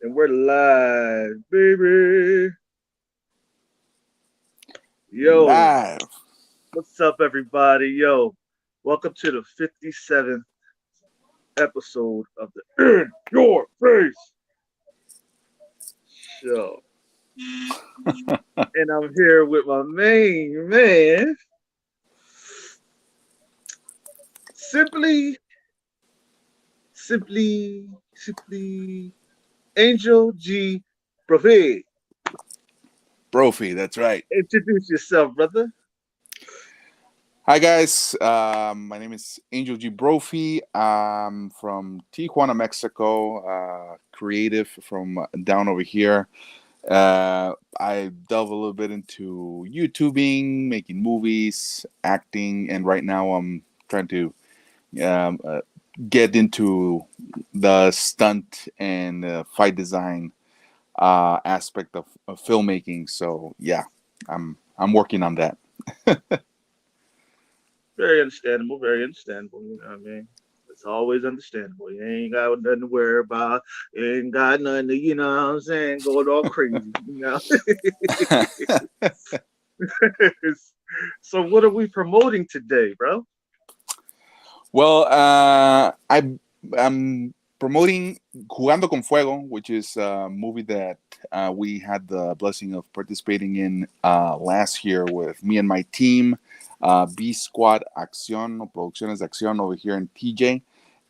And we're live, baby. Yo, Live. what's up, everybody? Yo, welcome to the 57th episode of the In Your Face show. And I'm here with my main man, simply, simply, Angel G. Brophy. Brophy, that's right. Introduce yourself, brother. Hi, guys. My name is Angel G. Brophy. I'm from Tijuana, Mexico, creative from down over here. I delve a little bit into YouTubing, making movies, acting, and right now I'm trying to um, uh, get into the stunt and fight design aspect of filmmaking. So yeah, I'm working on that. Very understandable, very understandable. You know what I mean? It's always understandable. You ain't got nothing to worry about. You ain't got nothing to, you know what I'm saying, going all crazy, you know? So what are we promoting today, bro? Well, I'm promoting Jugando con Fuego, which is a movie that we had the blessing of participating in last year with me and my team, B Squad Acción o Producciones de Acción over here in TJ.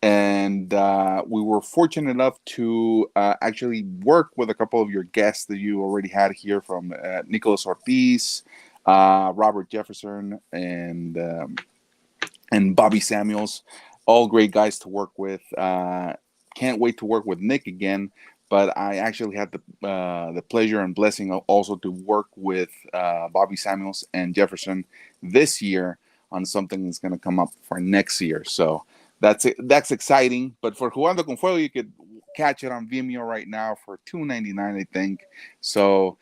And we were fortunate enough to actually work with a couple of your guests that you already had here from Nicholas Ortiz, Robert Jefferson, and Bobby Samuels, all great guys to work with. Can't wait to work with Nick again. But I actually had the pleasure and blessing of also to work with Bobby Samuels and Jefferson this year on something that's going to come up for next year. So that's exciting. But for Jugando con Fuego, you could catch it on Vimeo right now for $2.99, I think. So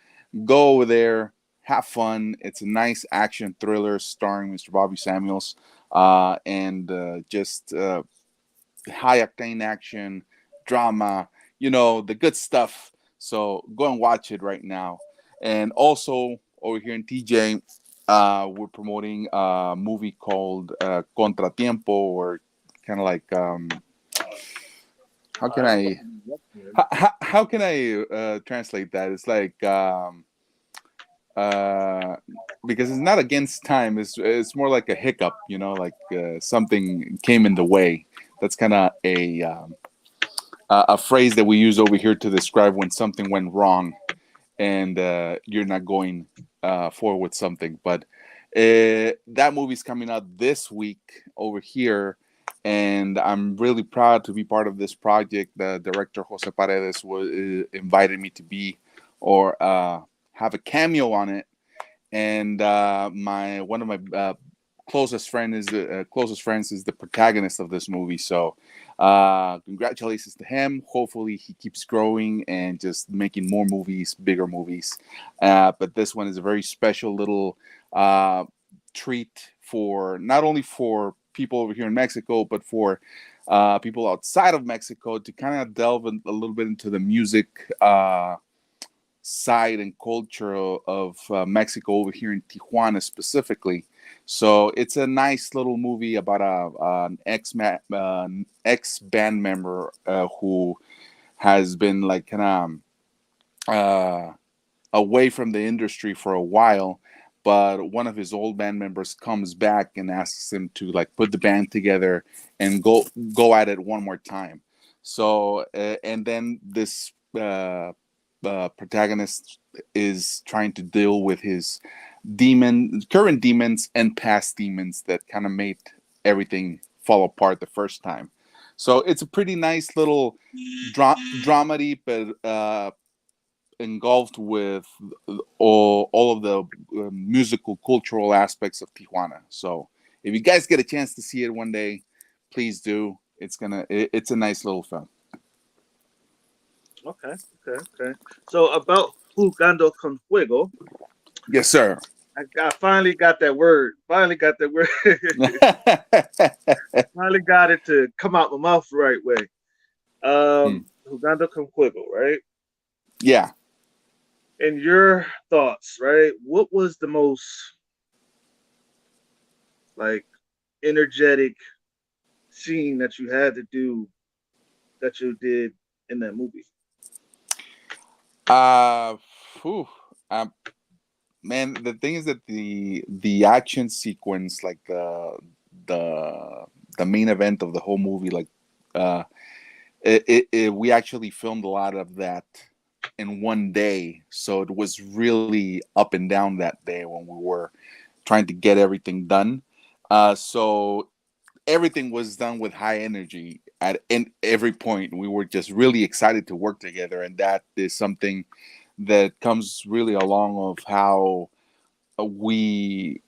go over there, have fun. It's a nice action thriller starring Mr. Bobby Samuels and just high octane action, drama, the good stuff. So go and watch it right now. And also over here in TJ, we're promoting a movie called Contratiempo, or kind of like how can I how can I translate that? It's like uh, because it's not against time. It's more like a hiccup, like something came in the way. That's kind of a phrase that we use over here to describe when something went wrong and you're not going forward with something. But that movie's coming out this week over here, and I'm really proud to be part of this project. The director Jose Paredes was invited me to be or have a cameo on it, and my one of my closest friends is the protagonist of this movie. So congratulations to him. Hopefully he keeps growing and just making more movies, bigger movies. But this one is a very special little treat for not only for people over here in Mexico, but for people outside of Mexico to kind of delve a little bit into the music side and culture of Mexico over here in Tijuana specifically. So it's a nice little movie about an ex band member who has been like kind of away from the industry for a while. But one of his old band members comes back and asks him to like put the band together and go at it one more time. So and then this protagonist is trying to deal with his current demons and past demons that kind of made everything fall apart the first time. So it's a pretty nice little dramedy, but engulfed with all of the musical cultural aspects of Tijuana. So if you guys get a chance to see it one day, please do. It's a nice little film. Okay, okay. So about Jugando con Fuego, Yes, sir. I finally got that word. Finally got that word. Finally got it to come out my mouth the right way. Hmm. Jugando con Fuego, right? Yeah. In your thoughts, right? What was the most like energetic scene that you had to do that you did in that movie? Uh, Whew, um, man, the thing is that the action sequence, like the the main event of the whole movie, like uh, we actually filmed a lot of that in one day, so it was really up and down that day when we were trying to get everything done. So everything was done with high energy at in every point. We were just really excited to work together, and that is something that comes really along of how we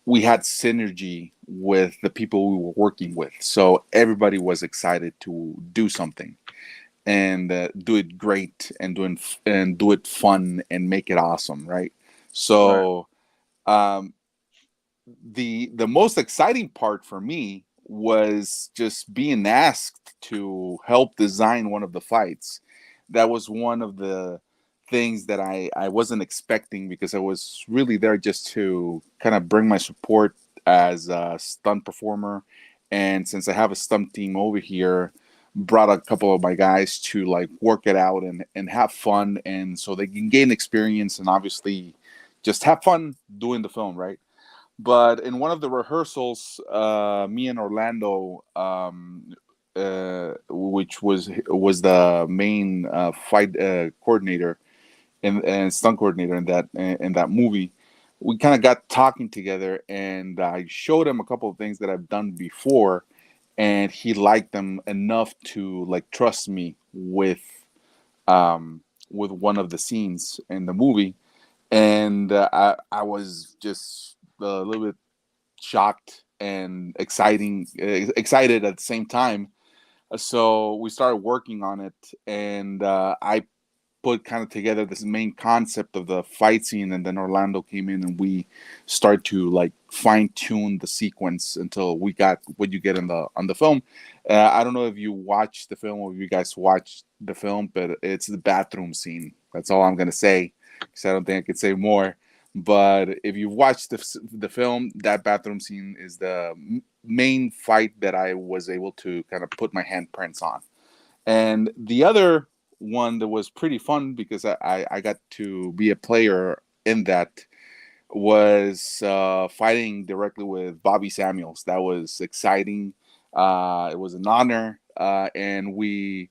we had synergy with the people we were working with. So everybody was excited to do something and do it great and do it fun and make it awesome, right? Right. So um, the most exciting part for me was just being asked to help design one of the fights. That was one of the things that I wasn't expecting, because I was really there just to kind of bring my support as a stunt performer. And since I have a stunt team over here, brought a couple of my guys to like work it out and have fun, and so they can gain experience and obviously just have fun doing the film, right? But in one of the rehearsals, me and Orlando, which was the main fight coordinator and stunt coordinator in that movie, we kind of got talking together, and I showed him a couple of things that I've done before, and he liked them enough to like trust me with one of the scenes in the movie, and I was just a little bit shocked and excited at the same time. So we started working on it, and I put kind of together this main concept of the fight scene, and then Orlando came in and we start to like fine tune the sequence until we got what you get in the on the film. I don't know if you watched the film or if you guys watched the film, but it's the bathroom scene. That's all I'm gonna say, because I don't think I could say more. But if you watch the film, that bathroom scene is the main fight that I was able to kind of put my handprints on. And the other one that was pretty fun, because I got to be a player in that, was fighting directly with Bobby Samuels. That was exciting. It was an honor, and we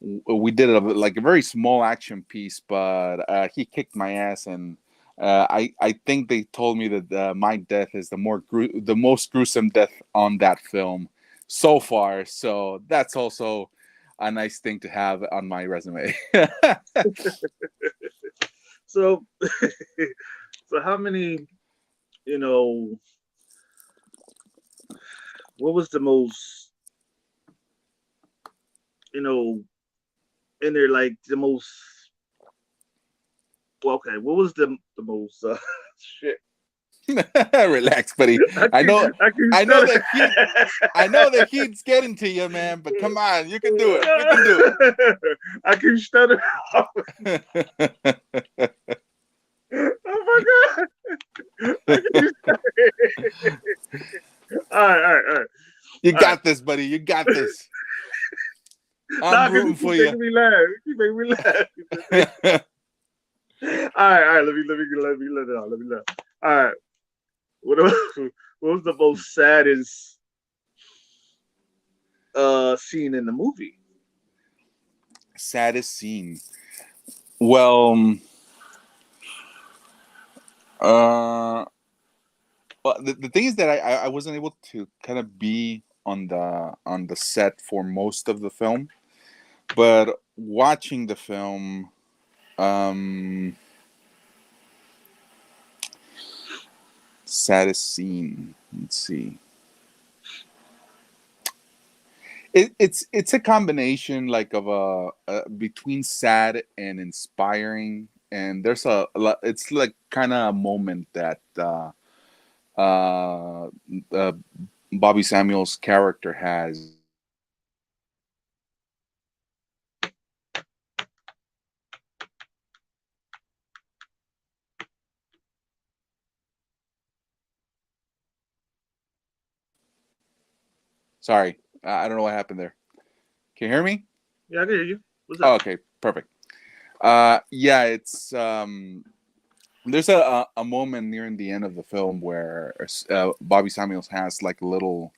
did it like a very small action piece, but he kicked my ass, and I think they told me that my death is the most gruesome death on that film so far. So that's also a nice thing to have on my resume. So, so how many? You know, what was the most? You know, in there like the most. Well, okay, what was the most? Shit. Relax, buddy. I I keep know, I keep I know stuttering. the heat. I know the heat's getting to you, man. But come on, you can do it. You can do I keep stuttering. Oh my god! I keep stuttering. All right. You All right. got this, buddy. You got this. I'm Nah, because you rooting keep for you. making me laugh. You keep making me laugh. You keep making all right. Let it out. Let me laugh. All right. What, what was the most saddest scene in the movie? Saddest scene. Well, uh, well, the thing is that I wasn't able to kind of be on the set for most of the film, but watching the film, um, saddest scene. Let's see. It's a combination like of a between sad and inspiring, and there's it's like kind of a moment that uh, uh, Bobby Samuel's character has, Sorry, I don't know what happened there. Can you hear me? Yeah, I can hear you. What's Oh, up? okay, perfect. Yeah, it's there's a moment nearing the end of the film where Bobby Samuels has like a little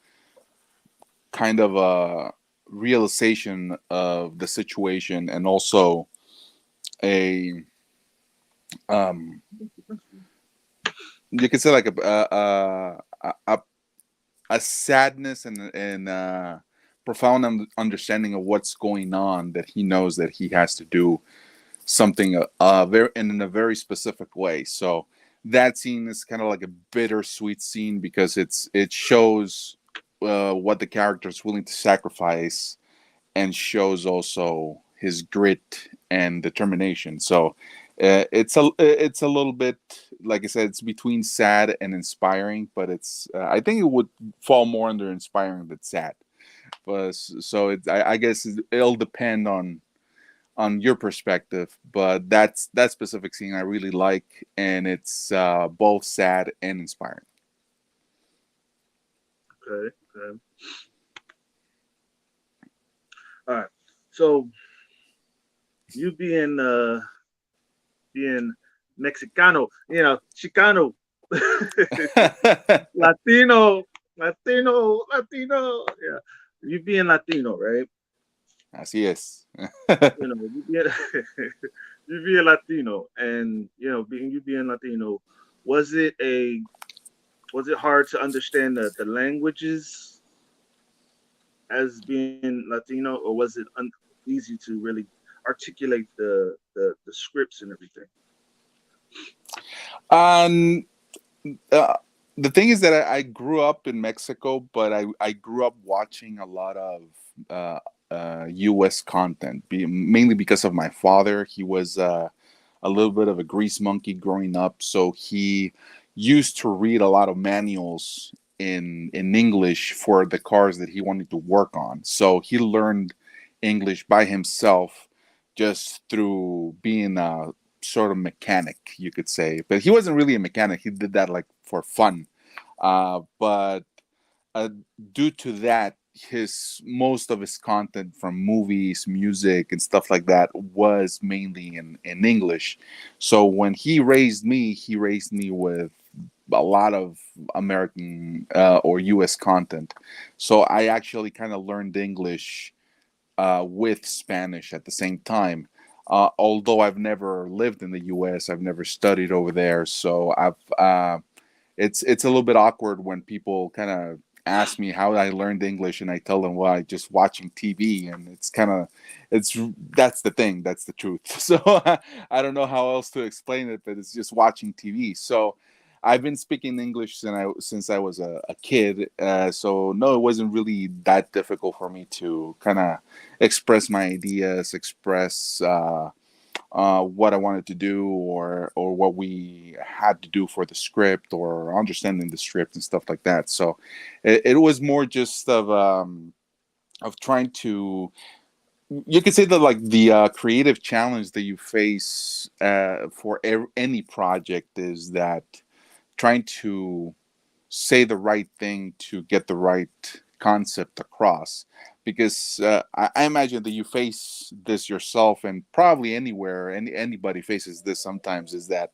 kind of a realization of the situation, and also a um you could say like a sadness and profound understanding of what's going on, that he knows that he has to do something very in a very specific way. So that scene is kind of like a bittersweet scene because it shows what the character is willing to sacrifice, and shows also his grit and determination. So it's a little bit, like I said, it's between sad and inspiring, but it's I think it would fall more under inspiring than sad. But so I guess it'll depend on your perspective. But that specific scene I really like, and it's both sad and inspiring. Okay. Okay. All right. So you being Mexicano, Chicano, Latino, Latino. Yeah, you being Latino, right? Así es. You being you being Latino, and being you being Latino, was it a was it hard to understand the languages as being Latino, or was it easy to really articulate the scripts and everything? um uh, the thing is that I grew up in Mexico, but I grew up watching a lot of uh, U.S. content, mainly because of my father. He was a little bit of a grease monkey growing up, so he used to read a lot of manuals in English for the cars that he wanted to work on. So he learned English by himself just through being a sort of mechanic, you could say. But he wasn't really a mechanic. He did that like for fun. But uh, due to that, his most of his content from movies, music, and stuff like that was mainly in English. So when he raised me with a lot of American or U.S. content. So I actually kind of learned English with Spanish at the same time. Although I've never lived in the U.S., I've never studied over there, so it's a little bit awkward when people kind of ask me how I learned English, and I tell them, well, I just watching TV, and it's kind of it's that's the thing, that's the truth. So I don't know how else to explain it, but it's just watching TV. So I've been speaking English since I was a kid, so no, it wasn't really that difficult for me to kind of express my ideas, express what I wanted to do, or what we had to do for the script, or understanding the script and stuff like that. So it was more just of trying to, you could say that like the creative challenge that you face for any project is that trying to say the right thing to get the right concept across, because I imagine that you face this yourself, and probably anywhere anybody faces this sometimes, is that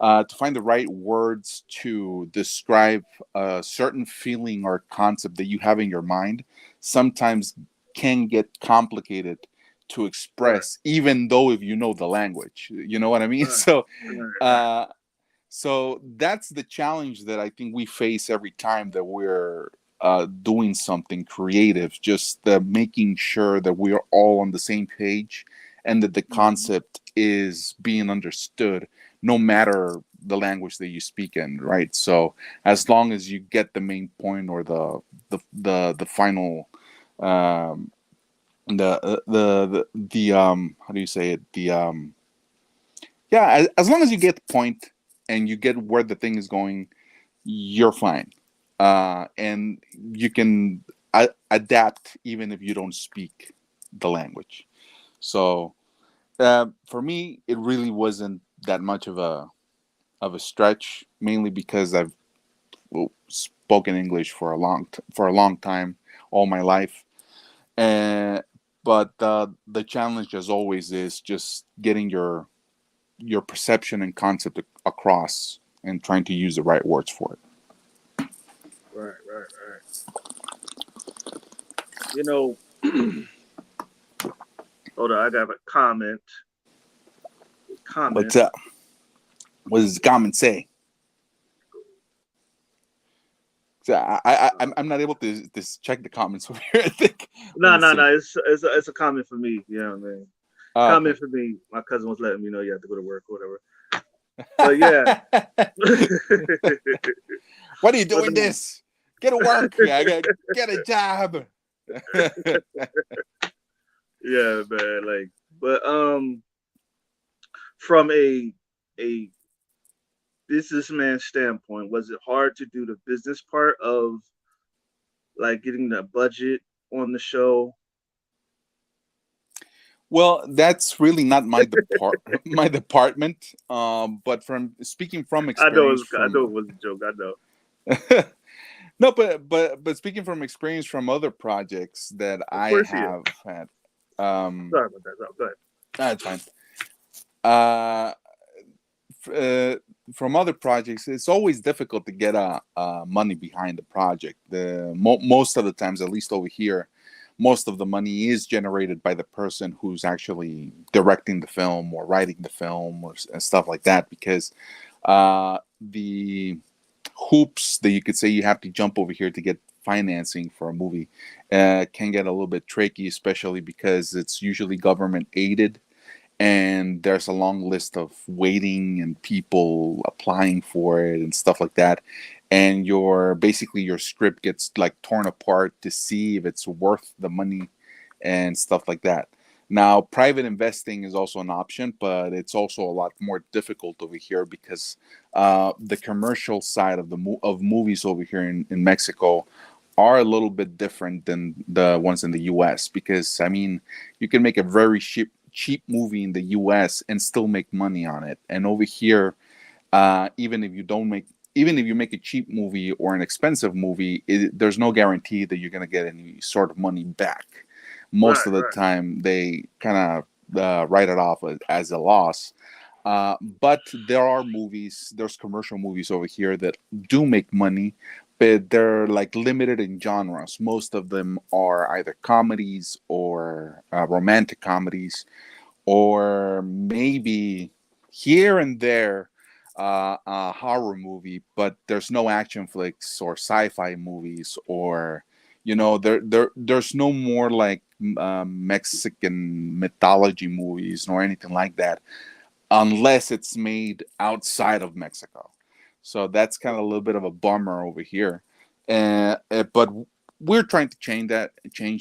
to find the right words to describe a certain feeling or concept that you have in your mind sometimes can get complicated to Right, express, even though if you know the language, you know what I mean. right, So right, uh, so that's the challenge that I think we face every time that we're doing something creative, just making sure that we are all on the same page, and that the right. concept is being understood no matter the language that you speak in, right? So as long as you get the main point, or the final um the how do you say it, the yeah, as long as you get the point and you get where the thing is going, you're fine. And you can adapt even if you don't speak the language. So for me, it really wasn't that much of a stretch, mainly because I've spoken English for a long time, all my life. And but the challenge, as always, is just getting your perception and concept across and trying to use the right words for it. Right, right, right. You know, hold on, I got a comment. Comment. What's up? What does the comment say? So I'm not able to check the comments over here. I think. Let No, me no, see. no. It's a comment for me. You know what I mean? Okay. Comment for me. My cousin was letting me know you have to go to work or whatever. But yeah. What are you But doing this? Get to work. Yeah, get a job. yeah, man. Like, but from a businessman standpoint, was it hard to do the business part of like getting the budget on the show? Well, that's really not my department. But from speaking from experience I know from it was a joke. I know. no, but speaking from experience from other projects that Of I course he is. have had, um, Sorry about that. No, go ahead. that's fine. Uh, from other projects, it's always difficult to get money behind the project. Most of the times, at least over here, most of the money is generated by the person who's actually directing the film or writing the film or stuff like that. Because the hoops that you could say you have to jump over here to get financing for a movie can get a little bit tricky, especially because it's usually government aided and there's a long list of waiting and people applying for it and stuff like that, and your script gets like torn apart to see if it's worth the money and stuff like that. Now private investing is also an option, but it's also a lot more difficult over here because the commercial side of of movies over here in Mexico are a little bit different than the ones in the US, because I mean you can make a very cheap movie in the US and still make money on it. And over here, even if you make a cheap movie or an expensive movie, there's no guarantee that you're going to get any sort of money back. Most Right, of the right. time, they kind of write it off as a loss. But there's commercial movies over here that do make money, but they're like limited in genres. Most of them are either comedies or romantic comedies, or maybe here and there a horror movie, but there's no action flicks or sci-fi movies, or there's no more like Mexican mythology movies nor anything like that, unless it's made outside of Mexico. So that's kind of a little bit of a bummer over here. But we're trying to change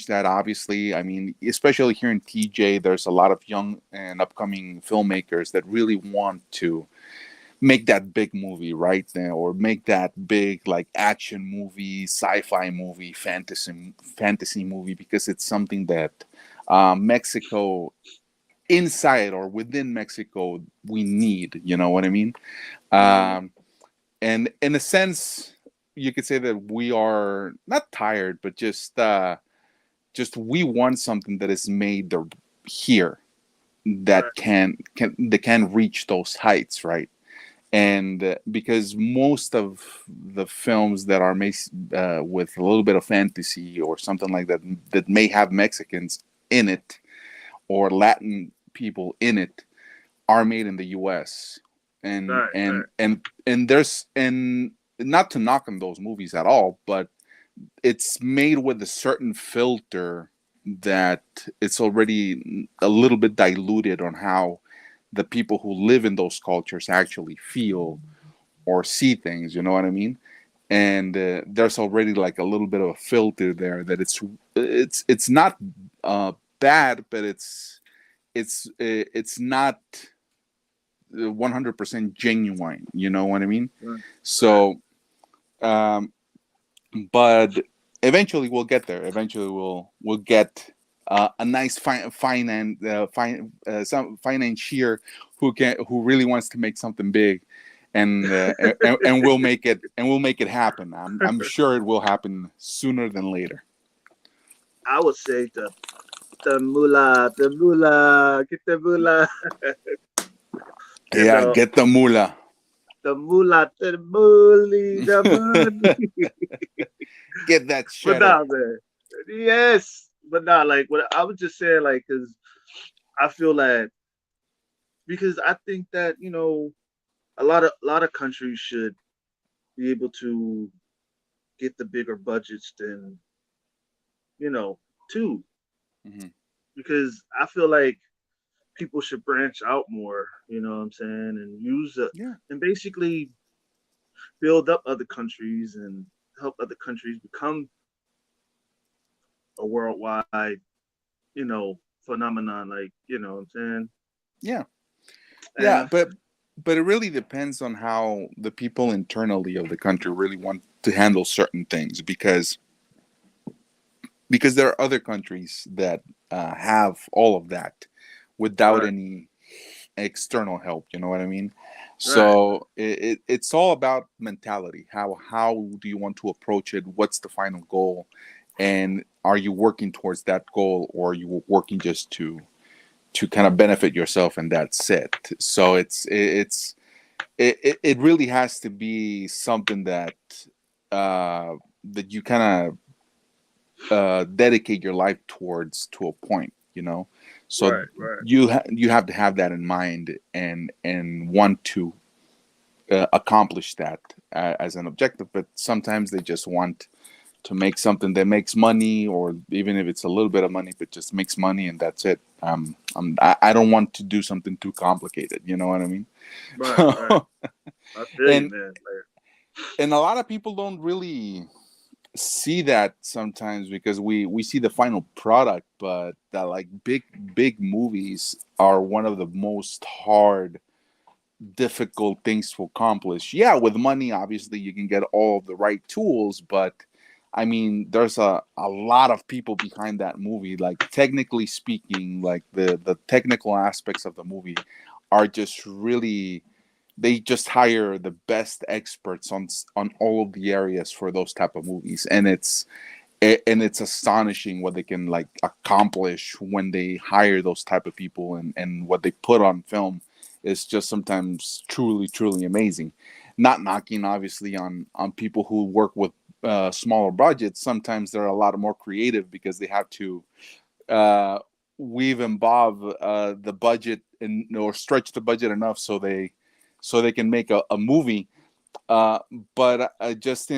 that. Obviously, I mean, especially here in TJ, there's a lot of young and upcoming filmmakers that really want to make that big movie, right? Or make that big like action movie, sci-fi movie, fantasy movie, because it's something that Mexico, inside or within Mexico, we need. You know what I mean? Mm, Um, and in a sense, you could say that we are not tired, but just we want something that is made here right. that can reach those heights, right? And because most of the films that are made with a little bit of fantasy or something like that, that may have Mexicans in it or Latin people in it, are made in the US. and Right, and right. and and there's and not to knock on those movies at all, but it's made with a certain filter that it's already a little bit diluted on how the people who live in those cultures actually feel or see things. You know what I mean? And there's already like a little bit of a filter there that it's not bad, but it's not 100% genuine. You know what I mean? Right, right. So, um, but eventually we'll get there. Eventually we'll get a nice some financier who really wants to make something big, and we'll make it happen. I'm sure it will happen sooner than later. I would say the moolah, get the moolah, you Yeah, know, get the moolah. the moolah, the moolie, the moolie. Get that But cheddar. nah, man, yes, but nah, like what I was just saying, like, cause I feel that because I think that a lot of countries should be able to get the bigger budgets than too, Hmm. because I feel like people should branch out more. You know what I'm saying, and use it Yeah, and basically build up other countries and help other countries become a worldwide, phenomenon. Like what I'm saying, yeah, and yeah. But it really depends on how the people internally of the country really want to handle certain things, because there are other countries that have all of that without right, any external help. You know what I mean? right, So it's all about mentality. How do you want to approach it? What's the final goal? And are you working towards that goal, or are you working just to kind of benefit yourself, and that's it? So it really has to be something that you kind of dedicate your life towards, to a point, so right, right, you have to have that in mind, and want to accomplish that as an objective. But sometimes they just want to make something that makes money, or even if it's a little bit of money, but just makes money, and that's it. I don't want to do something too complicated, you know what I mean? right, right. I feel you, and man. and a lot of people don't really see that sometimes, because we see the final product, but that, like, big movies are one of the most hard, difficult things to accomplish. Yeah, with money obviously you can get all of the right tools, but I mean, there's a lot of people behind that movie. Like, technically speaking, like the technical aspects of the movie are just really, they just hire the best experts on all of the areas for those type of movies, and it's astonishing what they can, like, accomplish when they hire those type of people, and what they put on film is just sometimes truly amazing. Not knocking obviously on people who work with smaller budgets. Sometimes they're a lot more creative, because they have to uh, weave and bob the budget, and or stretch the budget enough so they can make a movie. uh, but just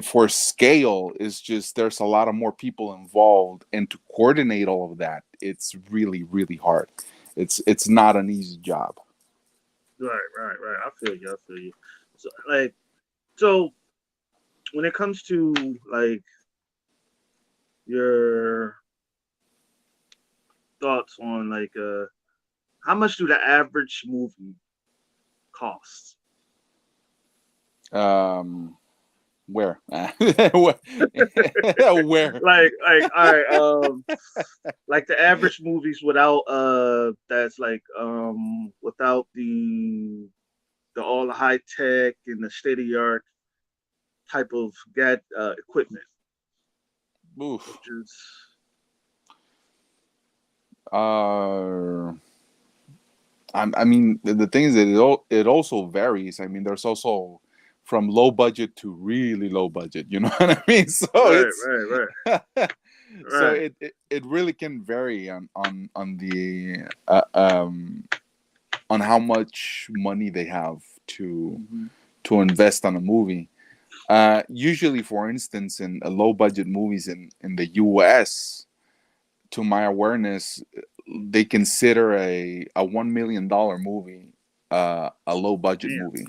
for scale, is just, there's a lot of more people involved, and to coordinate all of that, it's really hard. It's not an easy job. Right, right, right. I feel you. I feel you. So when it comes to like your thoughts on how much do the average movie cost? um where where where All right, like the average movies without that's like without the all the high tech and the state of the art type of equipment, Oof. which is uh I mean, the thing is that it also varies. I mean, there's also from low budget to really low budget. You know what I mean? So right, it's right, right, so right. it really can vary on the on how much money they have to Hmm. to invest on a movie. Usually, for instance, in low budget movies in the U.S., to my awareness, they consider a $1 million movie a low budget Damn, movie.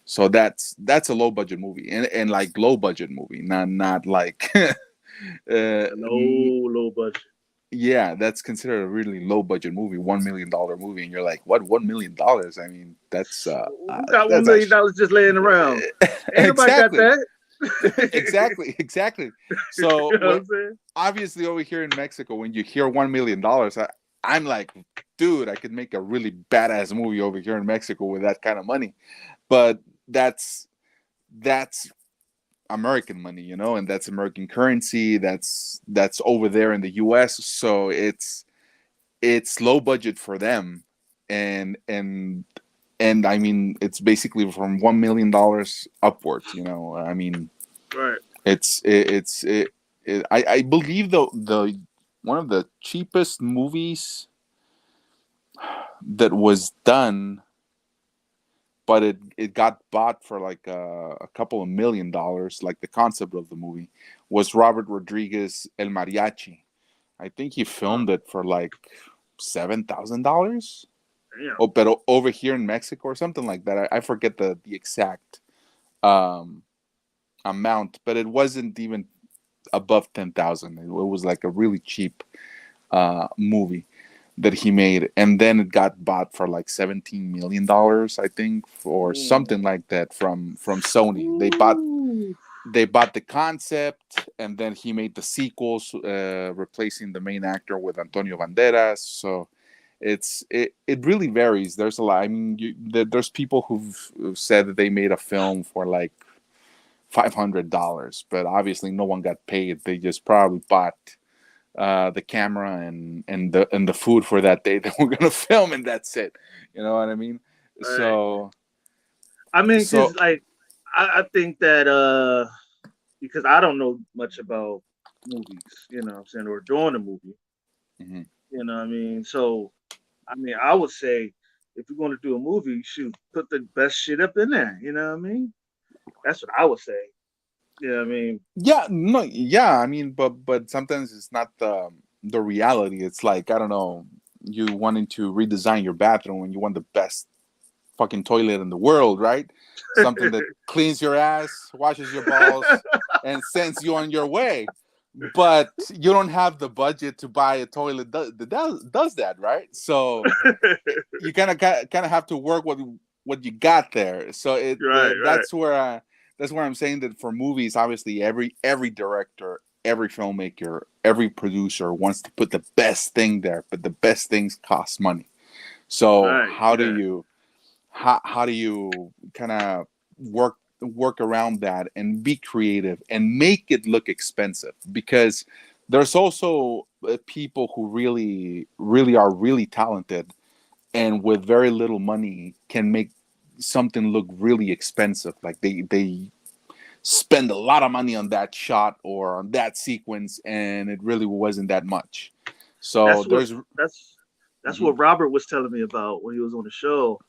So that's a low budget movie, and like low budget movie, not like a low budget. yeah, that's considered a really low budget movie, $1 million movie, and you're like, what, $1 million? I mean, Who got one that's million actually dollars just laying around? Ain't nobody got exactly, that. exactly. You So know what what? I'm saying? Obviously, over here in Mexico, when you hear $1 million, I'm like, dude, I could make a really badass movie over here in Mexico with that kind of money. But that's American money, you know, and that's American currency. That's over there in the U.S. So it's low budget for them, and I mean it's basically from $1 million upwards. You know, I mean Right. I believe the one of the cheapest movies that was done, but it got bought for like a couple of $1 million. Like the concept of the movie was Robert Rodriguez El Mariachi. I think he Uh, filmed it for like $7,000. Damn. Oh, but over here in Mexico or something like that. I forget the exact um, amount, but it wasn't even above 10,000. It was like a really cheap movie that he made, and then it got bought for like $17 million, I think, or something Mm. like that from Sony. Ooh. They bought the concept, and then he made the sequels, replacing the main actor with Antonio Banderas. So it really varies. There's a lot. I mean, there's people who've said that they made a film for like $500, but obviously no one got paid. They just probably bought the camera and the food for that day that we're gonna film, and that's it. You know what I mean? Right. So I mean, so cause like I think that because I don't know much about movies, you know what I'm saying, or doing a movie, mhm. you know what I mean? So I mean I would say if you're gonna do a movie, shoot, put the best shit up in there, you know what I mean? That's what I would say. You know what I mean? Yeah, no, yeah. I mean, but sometimes it's not the reality. It's like, I don't know, you wanting to redesign your bathroom and you want the best fucking toilet in the world, right? Something that cleans your ass, washes your balls, and sends you on your way. But you don't have the budget to buy a toilet that does that, right? So you kind of have to work with what you got there. So Right, right. that's where I'm saying that for movies, obviously every director, every filmmaker, every producer wants to put the best thing there, but the best things cost money. So Right. Yeah. how do you kind of work around that and be creative and make it look expensive? Because there's also people who really are really talented and with very little money can make something look really expensive. Like they spend a lot of money on that shot or on that sequence, and it really wasn't that much. So That's what there's. that's that's Mhm, what Robert was telling me about when he was on the show.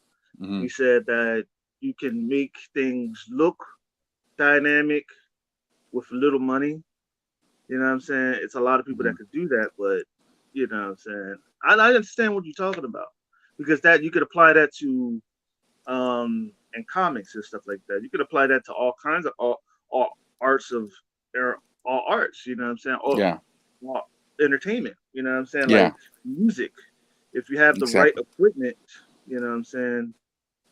mhm, He said that you can make things look dynamic with little money. You know what I'm saying? It's a lot of people mhm. that could do that, but you know what I'm saying? I understand what you're talking about because that you could apply that to and comics and stuff like that. You could apply that to all kinds of all arts of all arts. You know what I'm saying? Yeah, All entertainment. You know what I'm saying? yeah, Like music. If you have the right exactly. equipment, you know what I'm saying.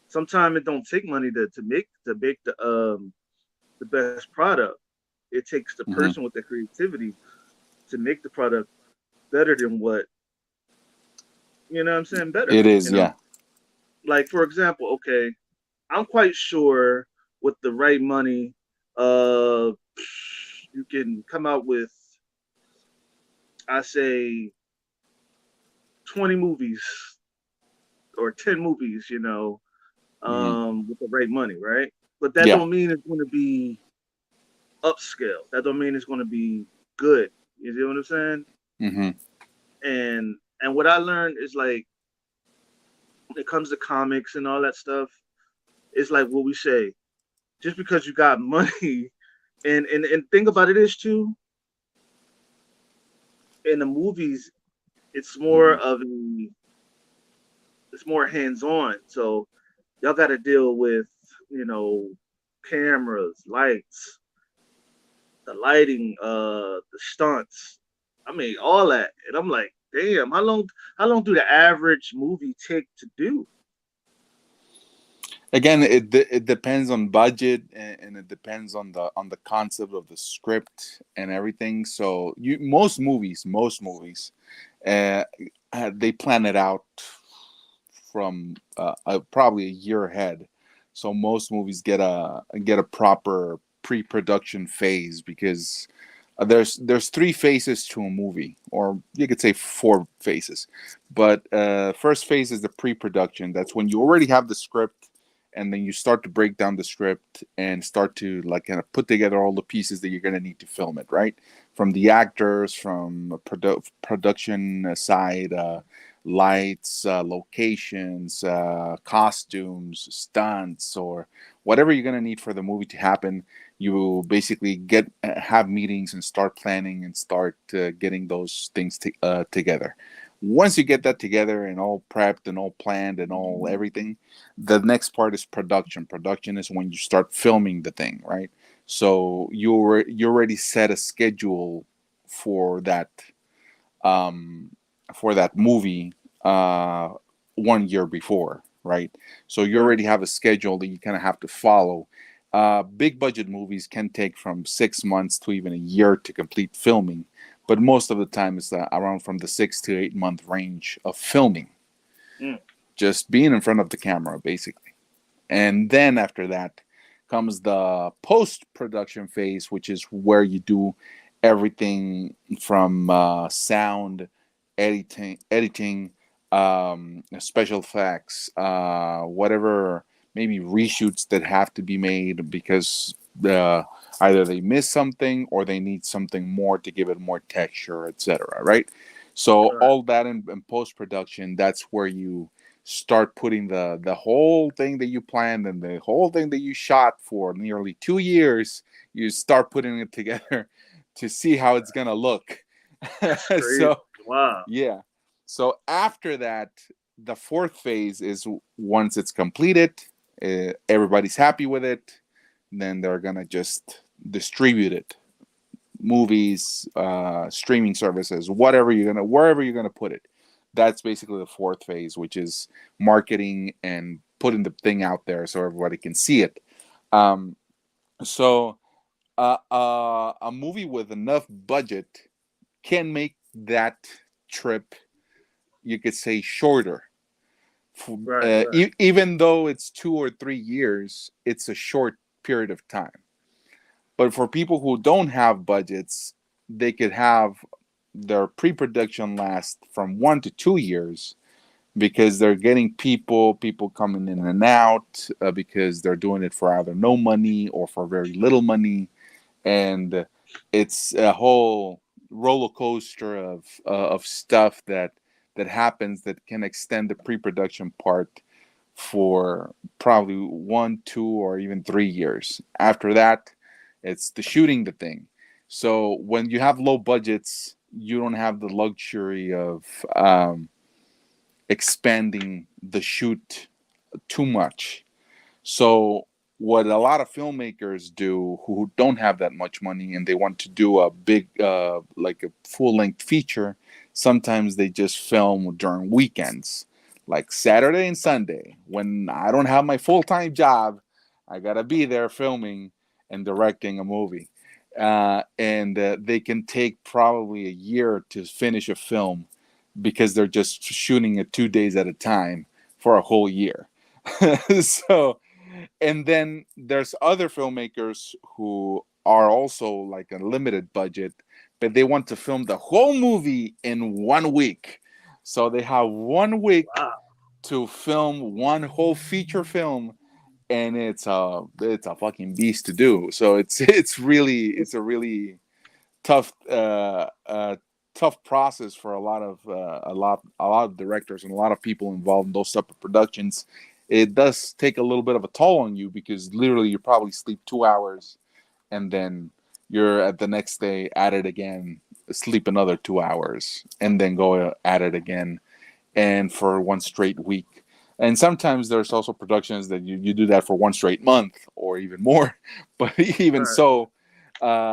Sometimes it don't take money to make the best product. It takes the Hmm. person with the creativity to make the product better than what you know what I'm saying. Better, It is, you know. yeah. Like for example, okay, I'm quite sure with the right money, uh, you can come out with, I say, 20 movies or 10 movies, Hmm. with the right money, right? But that Yeah. don't mean it's going to be upscale. That don't mean it's going to be good. You see what I'm saying? Hmm. And what I learned is like when it comes to comics and all that stuff, it's like what we say. Just because you got money, and think about it is too in the movies, it's more Hmm. of a it's more hands on. So y'all got to deal with you know cameras, lights, the lighting, the stunts. I mean all that, and I'm like, damn, how long do the average movie take to do? Again, it depends on budget, and it depends on the concept of the script and everything. So you most movies, uh, they plan it out from probably a year ahead. So most movies get a proper pre-production phase, because there's three phases to a movie, or you could say four phases. But first phase is the pre-production. That's when you already have the script, and then you start to break down the script and start to like kind of put together all the pieces that you're going to need to film it, right? From the actors, from a production side, lights, locations, costumes, stunts, or whatever you're going to need for the movie to happen. You basically get have meetings and start planning and start getting those things together. Once you get that together and all prepped and all planned and all everything, the next part is production. Production is when you start filming the thing, right? So you already set a schedule for that um, movie uh, 1 year before, right? So you Right. already have a schedule that you kind of have to follow. Big budget movies can take from 6 months to even a year to complete filming, but most of the time it's around from the 6 to 8 month range of filming, Mm. just being in front of the camera, basically. And then after that comes the post production phase, which is where you do everything from sound, editing, special effects, whatever, maybe reshoots that have to be made because either they miss something or they need something more to give it more texture, etc. Right? So Right. all that in post production, that's where you start putting the whole thing that you planned and the whole thing that you shot for nearly 2 years. You start putting it together to see how it's gonna look. That's crazy. So Wow. yeah. So after that, the fourth phase is once it's completed, everybody's happy with it, then they're gonna just distribute it. Movies, streaming services, wherever you're gonna put it. That's basically the fourth phase, which is marketing and putting the thing out there so everybody can see it. Um, so a movie with enough budget can make that trip, you could say, shorter. Right. Right. Even though it's 2 or 3 years, it's a short period of time. But for people who don't have budgets, they could have their pre-production last from 1 to 2 years because they're getting people coming in and out because they're doing it for either no money or for very little money, and it's a whole roller coaster of stuff that happens that can extend the pre-production part for probably 1, 2, or even 3 years. After that, it's the shooting the thing. So when you have low budgets, you don't have the luxury of expanding the shoot too much. So what a lot of filmmakers do who don't have that much money and they want to do a big like a full-length feature, sometimes they just film during weekends, like Saturday and Sunday. When I don't have my full-time job, I gotta be there filming and directing a movie. And they can take probably a year to finish a film because they're just shooting it 2 days at a time for a whole year. So, and then there's other filmmakers who are also like a limited budget, but they want to film the whole movie in 1 week. So they have 1 week Wow. to film one whole feature film, and it's a fucking beast to do. So it's a really tough tough process for a lot of directors and a lot of people involved in those type of productions. It does take a little bit of a toll on you because literally you probably sleep 2 hours and then you're at the next day at it again, sleep another 2 hours, and then go at it again, and for one straight week. And sometimes there's also productions that you do that for one straight month or even more. But even Right. so, the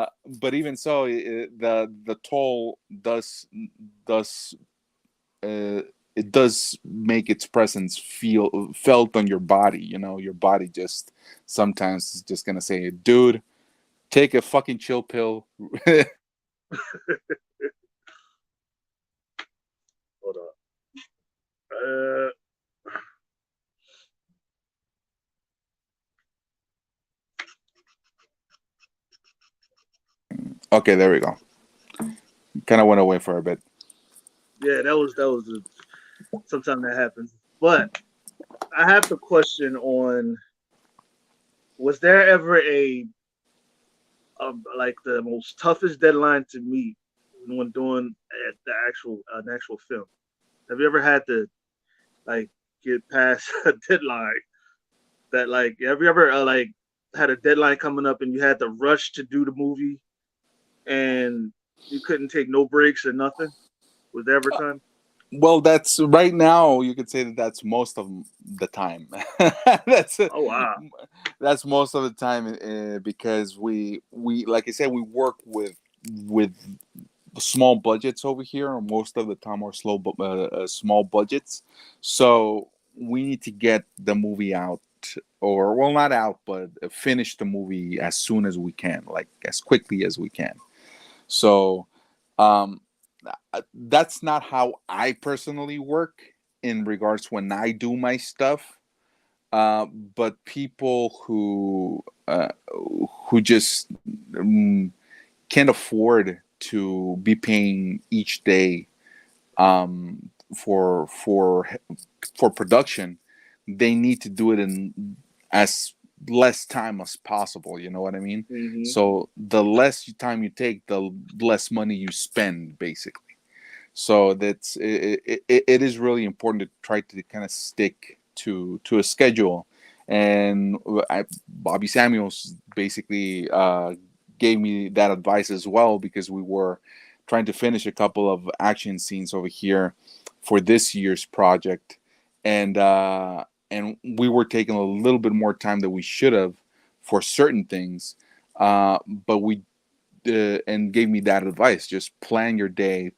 toll does uh, it does make its presence feel felt on your body. You know, your body just sometimes is just gonna say, "Dude, take a fucking chill pill." Hold up. Uh. Okay, there we go. Kind of went away for a bit. Yeah, that was sometimes that happens. But I have the question on: was there ever like the most toughest deadline to meet when doing the actual an actual film? Have you ever had to like get past a deadline that like have you ever like had a deadline coming up and you had to rush to do the movie and you couldn't take no breaks or nothing? Was there ever time? Well, that's right now. You could say that that's most of the time. that's Oh wow. that's most of the time because we like I said, we work with small budgets over here, or most of the time are small budgets. So we need to get the movie out, or well, not out, but finish the movie as soon as we can, like as quickly as we can. So um, that's not how I personally work in regards when I do my stuff. But people who just can't afford to be paying each day for production, they need to do it in as less time as possible. You know what I mean? Hmm. So the less time you take, the less money you spend, basically. So that's it is really important to try to kind of stick to a schedule. And Bobby Samuels basically gave me that advice as well, because we were trying to finish a couple of action scenes over here for this year's project, and we were taking a little bit more time than we should have for certain things, but we and gave me that advice: just plan your day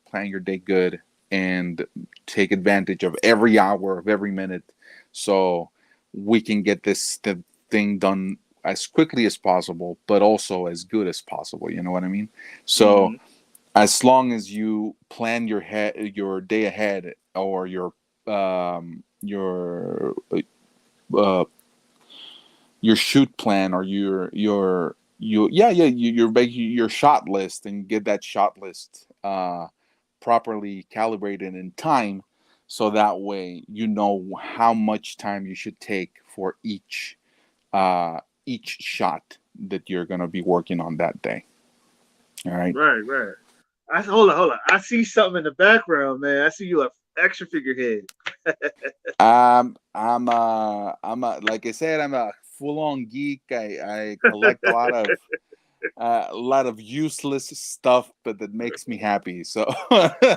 good, and take advantage of every hour of every minute, so we can get the thing done as quickly as possible, but also as good as possible. You know what I mean? So Hmm. as long as you plan your day ahead, or uh, your shoot plan, or your shot list, and get that shot list properly calibrated in time, so that way you know how much time you should take for each shot that you're going to be working on that day. All right. Right, right. Hold on. I see something in the background, man. I see you a action figure head. Like I said, I'm a full-on geek. I collect a lot of useless stuff, but that makes me happy. So, Hey,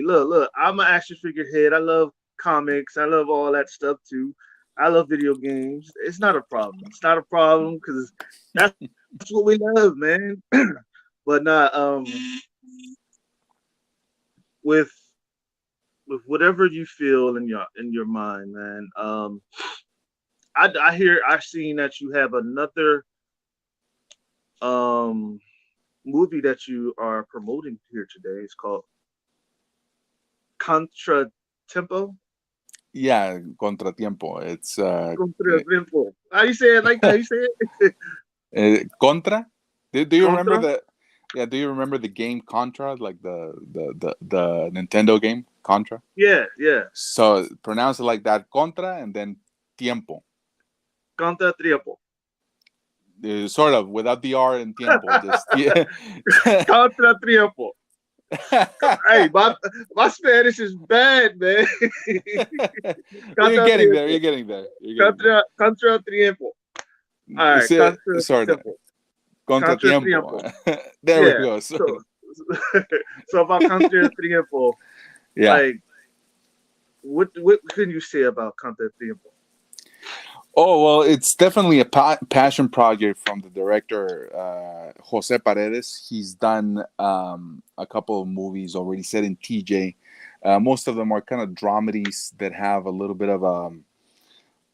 look. I'm an action figure head. I love comics. I love all that stuff too. I love video games. It's not a problem. It's not a problem because that's what we love, man. But not with with whatever you feel in your mind, man. I've seen that you have another um movie that you are promoting here today. It's called Contra Tempo. yeah, contratiempo. It's Contra Tempo. How you say it like that? You say it? Contra. Do you remember Contra? the? Yeah, do you remember the game Contra, like the Nintendo game Contra? Yeah, yeah. So pronounce it like that, Contra, and then tiempo. Contra Tempo. Sort of without the R and tiempo, just yeah. Contra Tempo. Hey, my Spanish is bad, man. Well, you're Contra getting there. Tempo. You're getting there. You're getting Contra Tempo. All right, Contra Sort of Tempo. contra Contra tiempo. Tempo. There we Yeah. go. So, so about Contra Tempo, Yeah. like, what can you say about Contra Tempo? Oh well, it's definitely a passion project from the director Jose Paredes. He's done a couple of movies already set in TJ. Most of them are kind of dramedies that have a little bit of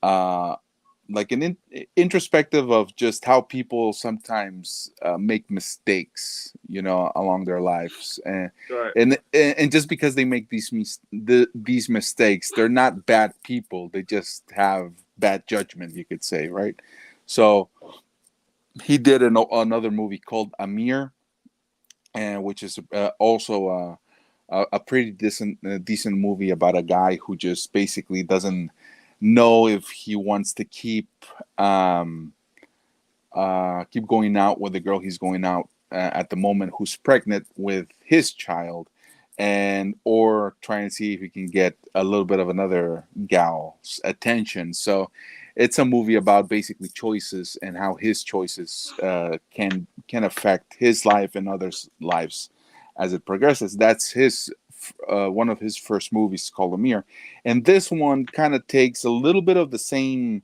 uh, like an introspective of just how people sometimes make mistakes, along their lives, Right. and just because they make these mistakes, they're not bad people. They just have bad judgment, you could say, right? So he did another movie called Amir, and which is also a pretty decent movie about a guy who just basically doesn't know if he wants to um, keep going out with the girl he's going out at the moment, who's pregnant with his child, and or trying to see if he can get a little bit of another gal's attention. So it's a movie about basically choices and how his choices can affect his life and others' lives as it progresses. That's his one of his first movies called Amir, and this one kind of takes a little bit of the same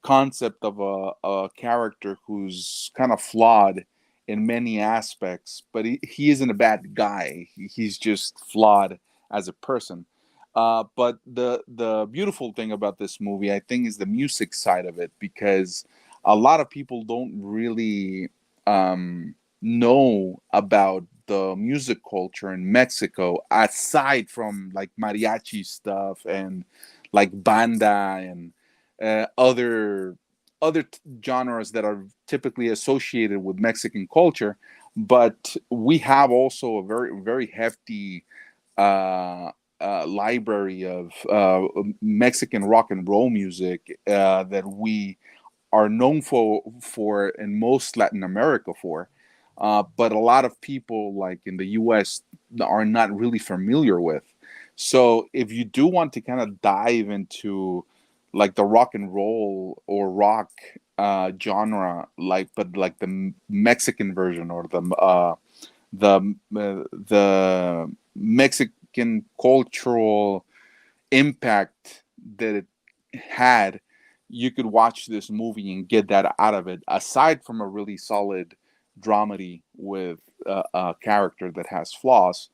concept of a character who's kind of flawed in many aspects, but he isn't a bad guy. He's just flawed as a person. But the beautiful thing about this movie, I think, is the music side of it, because a lot of people don't really know about the music culture in Mexico, aside from like mariachi stuff and like banda and other genres that are typically associated with Mexican culture. But we have also a very hefty uh, library of Mexican rock and roll music that we are known for in most Latin America for. But a lot of people, like in the U.S., are not really familiar with. So if you do want to kind of dive into like the rock and roll or rock genre, like but like the Mexican version or the Mexican cultural impact that it had, you could watch this movie and get that out of it. Aside from a really solid dramedy with a character that has flaws,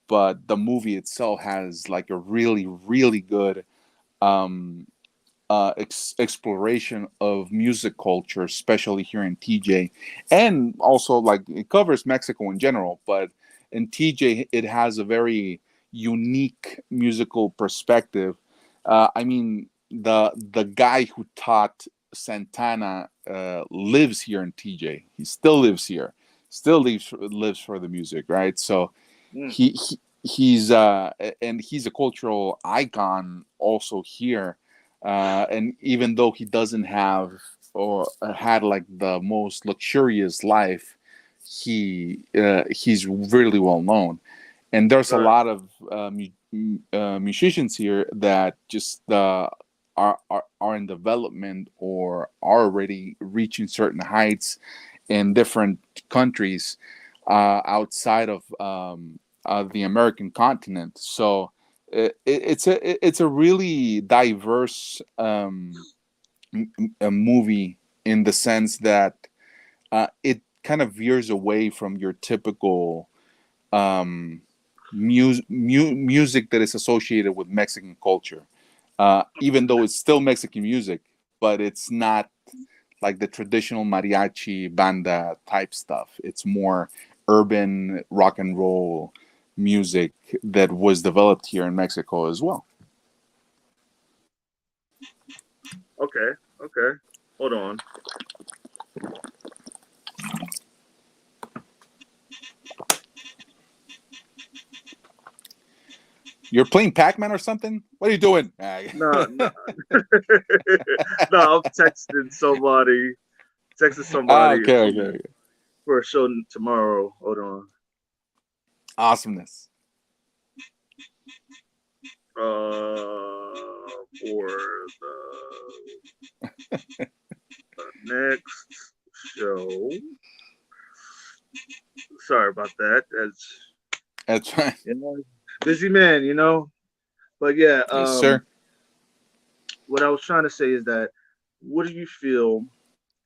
but the movie itself has like a really good um, exploration of music culture, especially here in TJ, and also like it covers Mexico in general. But in TJ, it has a very unique musical perspective. I mean, the guy who taught Santana lives here in TJ. He still lives here, still lives for the music, right? So Mm, he's and he's a cultural icon also here, and even though he doesn't have or had like the most luxurious life, he's really well known, and there's a right. lot of musicians here that just are in development or are already reaching certain heights in different countries outside of the American continent. So it's a really diverse a movie in the sense that it kind of veers away from your typical um, music that is associated with Mexican culture. Even though it's still Mexican music, but it's not like the traditional mariachi banda type stuff. It's more urban rock and roll music that was developed here in Mexico as well. Okay. Okay. Hold on. You're playing Pac-Man or something? What are you doing? No, no, no. I'm texting somebody Okay, okay. for a show tomorrow. Hold on. Awesomeness. For the next show. Sorry about that. That's That's right. busy man, But yeah, Yes, sir. what I was trying to say is that what do you feel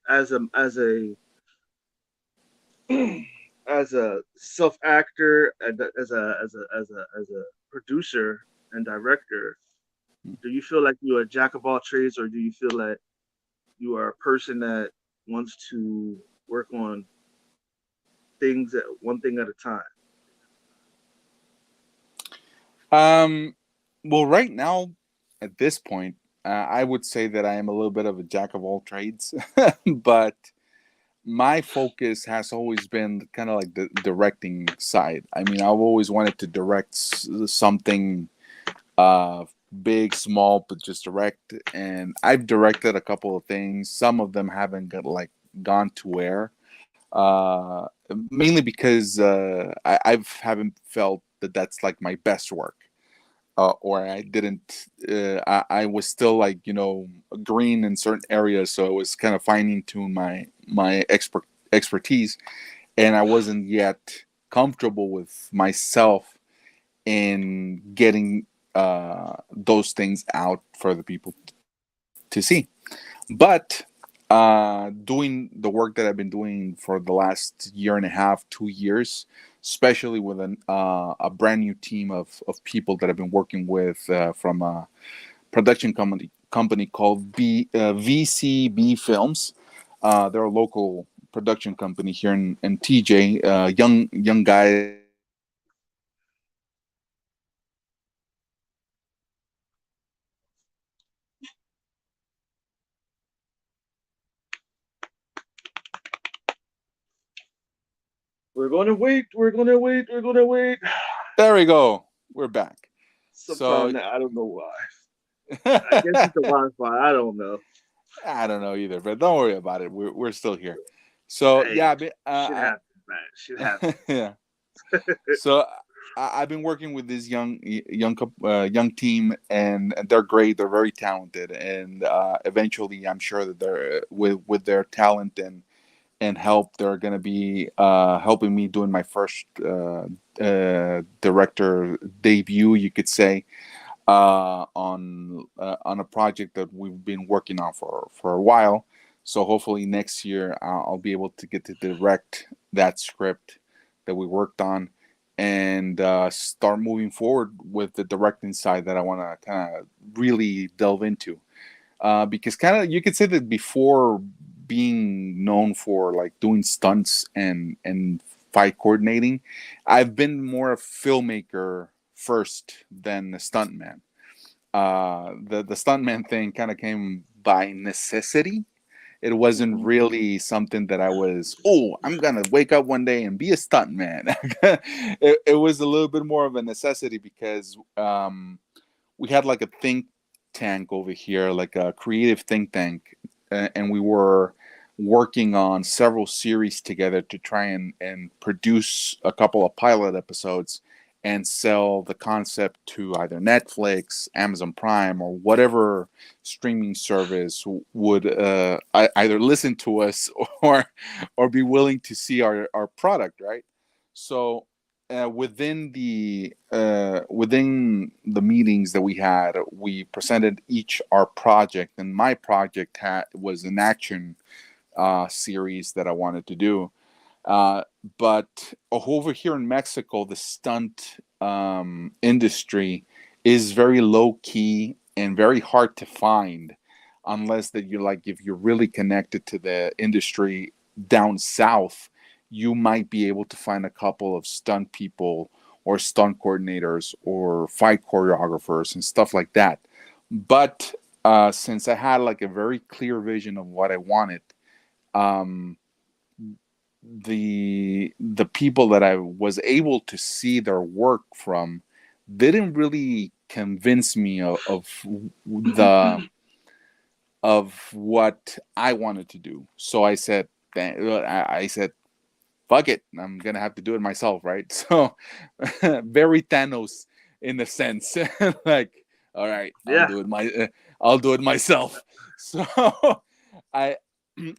as a self actor and as a producer and director? Do you feel like you're a jack of all trades, or do you feel like you are a person that wants to work on things at one thing at a time? Um, well, right now, at this point, I would say that I am a little bit of a jack of all trades, but my focus has always been kind of like the directing side. I mean, I've always wanted to direct something uh big, small, but just direct. And I've directed a couple of things. Some of them haven't got like gone to air. Uh Mainly because I've haven't felt that that's like my best work. Or I didn't. I was still like green in certain areas, so I was kind of finding tune my expertise, and I wasn't yet comfortable with myself in getting those things out for the people to see. But doing the work that I've been doing for the last year and a half, 2 years, especially with a brand new team of people that I've been working with from a production company called VCB Films. They're a local production company here in TJ. Young guys that are We're gonna wait. We're gonna wait. We're gonna wait. there we go. We're back. So Sometime now, I don't know why. I guess it's the Wi-Fi. I don't know. I don't know either, but don't worry about it. We're still here. So Hey, yeah, shit happens, man. Shit happens. yeah. So I've been working with this young team, and they're great. They're very talented, and eventually, I'm sure that they're with their talent and help, they're gonna be helping me doing my first director debut, you could say, on a project that we've been working on for a while. So hopefully next year I'll be able to get to direct that script that we worked on and start moving forward with the directing side that I want to kind of really delve into. Because kind of you could say that before being known for like doing stunts and fight coordinating, I've been more a filmmaker first than a stuntman. The stuntman thing kind of came by necessity. It wasn't Hmm. really something that I was, oh, I'm gonna wake up one day and be a stuntman. It was a little bit more of a necessity because we had like a think tank over here, like a creative think tank, and we were working on several series together to try and produce a couple of pilot episodes and sell the concept to either Netflix, Amazon Prime, or whatever streaming service would either listen to us or be willing to see our product, right? So within the meetings that we had, we presented each our project, and my project was an action series that I wanted to do. Uh, but over here in Mexico, the stunt industry is very low key and very hard to find, unless that you're like if you're really connected to the industry down south, you might be able to find a couple of stunt people or stunt coordinators or fight choreographers and stuff like that. But since I had like a very clear vision of what I wanted, um, the people that I was able to see their work from didn't really convince me the of what I wanted to do. So I said, I said, fuck it, I'm gonna have to do it myself, right? So very Thanos in a sense, like, all right, Yeah. I'll do it myself. So I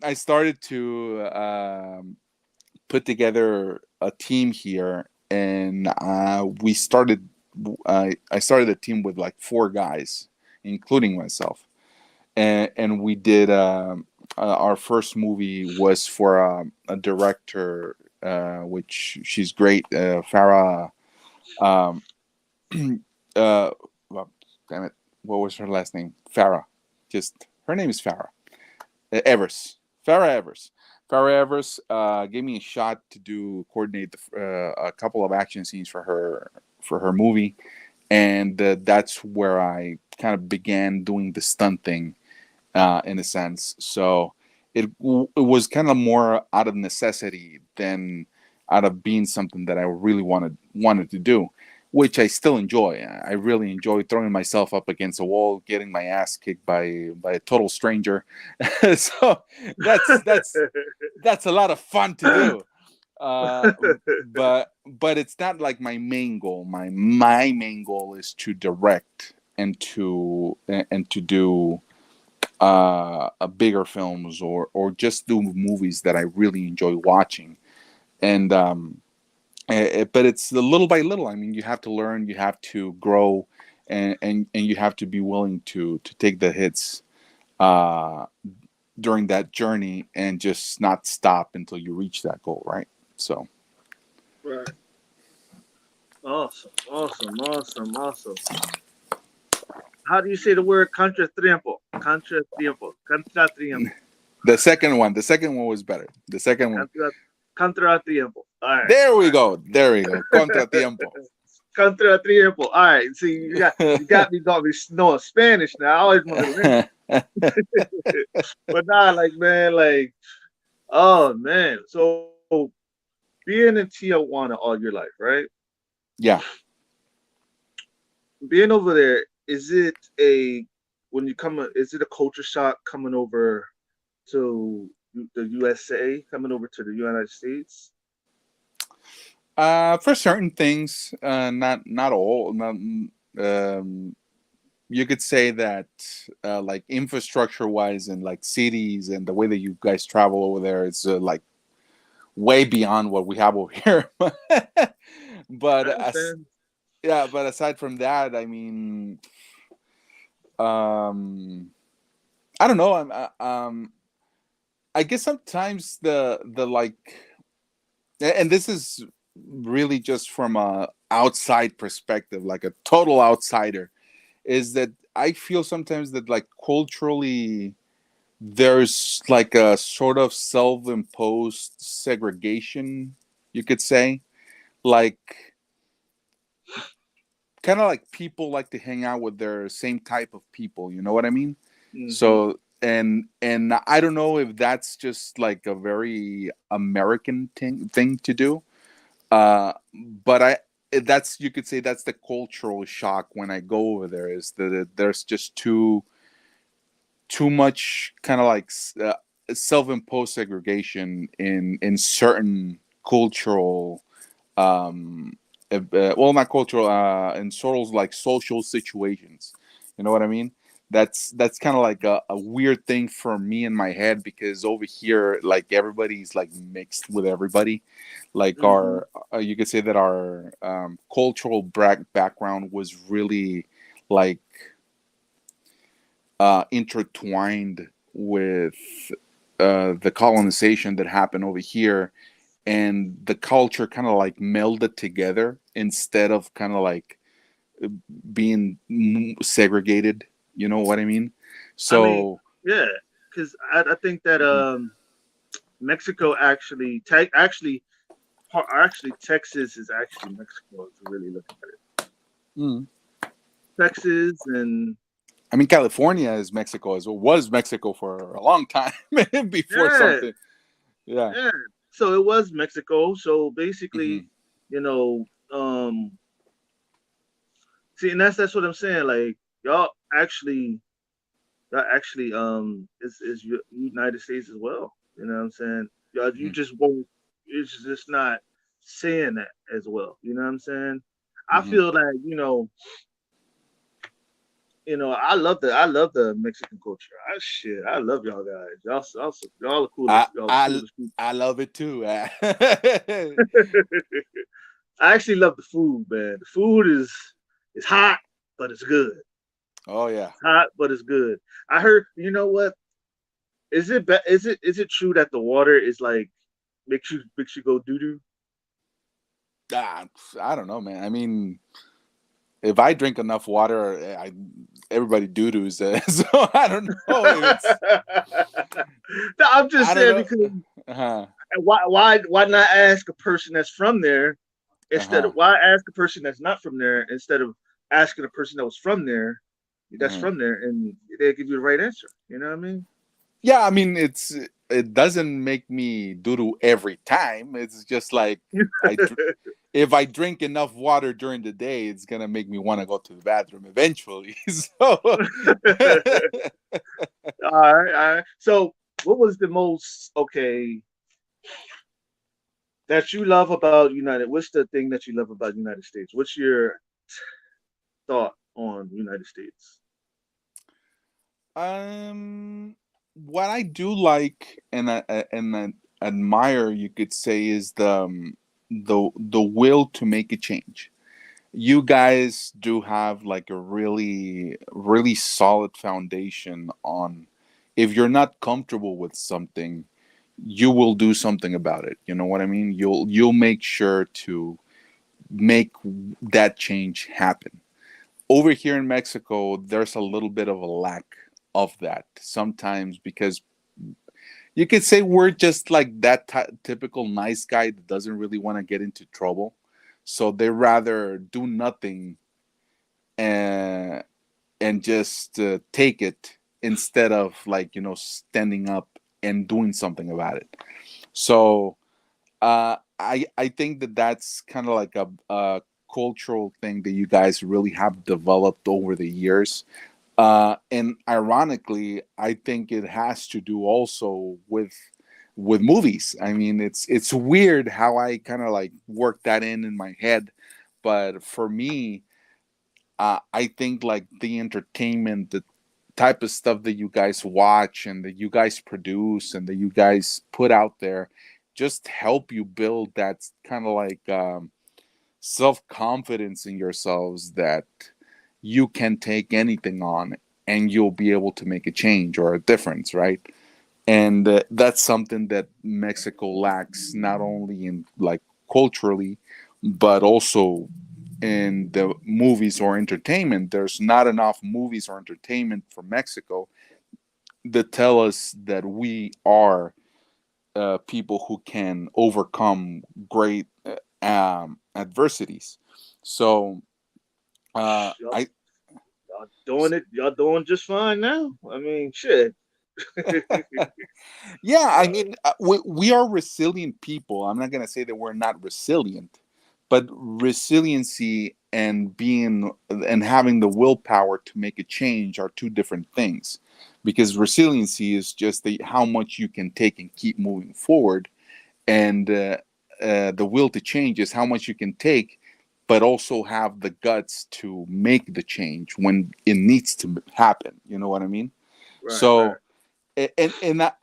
I started to put together a team here, and we started. I started a team with like 4 guys, including myself, and we did. Our first movie was for a director, which she's great, Farah. Um, well, damn it, what was her last name? Farah. Just her name is Farah. Evers, Farrah Evers. Farrah Evers gave me a shot to coordinate a couple of action scenes for her movie, and that's where I kind of began doing the stunt thing in a sense. So it was kind of more out of necessity than out of being something that I really wanted to do, which I still enjoy. I really enjoy throwing myself up against a wall, getting my ass kicked by a total stranger. So that's that's a lot of fun to do. Uh, but it's not like my main goal. My main goal is to direct and to do bigger films or just do movies that I really enjoy watching. And but it's little by little. I mean, you have to learn, you have to grow, and you have to be willing to take the hits uh, during that journey and just not stop until you reach that goal, right? So Right. Awesome. Awesome. Awesome. Awesome. How do you say the word contra tiempo? Contra tiempo. Contra tiempo. the second one was better. The second one. Contra, contra tiempo. All right. There All we right. go. There we go. Contratiempo. Contra tiempo. All right. See, got me knowing Spanish now. I always wanted to learn. But nah, like man, like oh man. So being in Tijuana all your life, right? Yeah. Being over there, is it a when you come? Is it a culture shock coming over to the USA, coming over to the United States? For certain things, not all. Not, you could say that, like infrastructure wise, and like cities and the way that you guys travel over there, it's like way beyond what we have over here. I but as understand. Yeah, but aside from that, I mean, um, I don't know. I guess sometimes the like, and this is really just from a outside perspective, like a total outsider, is that I feel sometimes that like culturally there's like a sort of self-imposed segregation, you could say, like kind of like people like to hang out with their same type of people, you know what I mean? Hmm. So and I don't know if that's just like a very American thing to do, but I that's you could say that's the cultural shock when I go over there, is that there's just too much kind of like self-imposed segregation in certain cultural, well, not cultural, in sort of like social situations, you know what I mean? That's kind of like a weird thing for me in my head, because over here like everybody's like mixed with everybody, like Hmm. our you could say that our cultural background was really like intertwined with the colonization that happened over here, and the culture kind of like melded together instead of kind of like being segregated. You know what I mean? I mean, So yeah, because I think that mhm. Mexico actually Texas is actually Mexico if you really look at it. Mm. Texas and I mean, California is Mexico as well. Was Mexico for a long time before yeah, something. Yeah. yeah. So it was Mexico. So Hmm. basically, you know, see, and that's what I'm saying. Like y'all actually, that actually is United States as well. You know what I'm saying? Y'all, you Hmm. just won't. It's just not saying that as well. You know what I'm saying? I Hmm. feel like I love the Mexican culture. I love y'all guys. Y'all the I coolest. Y'all the I coolest people. I love it too. I actually love the food, man. The food is hot, but it's good. Oh yeah. It's hot, but it's good. I heard. You know what? Is it true that the water is like makes you go doo doo? Ah, I don't know, man. I mean, if I drink enough water, everybody doo doos. So I don't know if it's. No, I'm just I don't saying know. because Uh-huh. why not ask a person that's from there instead of Uh-huh. why ask a person that's not from there instead of asking a person that was from there that's Uh-huh. from there and they'll give you the right answer. You know what I mean? Yeah, I mean, it's it doesn't make me doo doo every time. It's just like I dr- if I drink enough water during the day, it's gonna make me want to go to the bathroom eventually. So All right. So, what was the most okay that you love about United? What's the thing that you love about United States? What's your thought on United States? um, what I do like and I admire, you could say, is the will to make a change. You guys do have like a really solid foundation on, if you're not comfortable with something, you will do something about it. You know what I mean? You'll make sure to make that change happen. Over here in Mexico, there's a little bit of a lack of that sometimes, because you could say we're just like that typical nice guy that doesn't really want to get into trouble, so they rather do nothing and just take it, instead of, like, standing up and doing something about it. So I think that that's kind of like a cultural thing that you guys really have developed over the years. And ironically, I think it has to do also with movies. I mean, it's weird how I kind of like work that in my head, but for me, I think like the entertainment, the type of stuff that you guys watch and that you guys produce and that you guys put out there, just help you build that kind of like self confidence in yourselves, that you can take anything on and you'll be able to make a change or a difference, right? And that's something that Mexico lacks, not only in like culturally, but also in the movies or entertainment. There's not enough movies or entertainment from Mexico that tell us that we are people who can overcome great adversities. So Y'all, I y'all doing it. Y'all doing just fine now. I mean, shit. yeah, I mean, we are resilient people. I'm not gonna say that we're not resilient, but resiliency and being and having the willpower to make a change are two different things. Because resiliency is just how much you can take and keep moving forward, and the will to change is how much you can take, but also have the guts to make the change when it needs to happen. You know what I mean? Right, right. So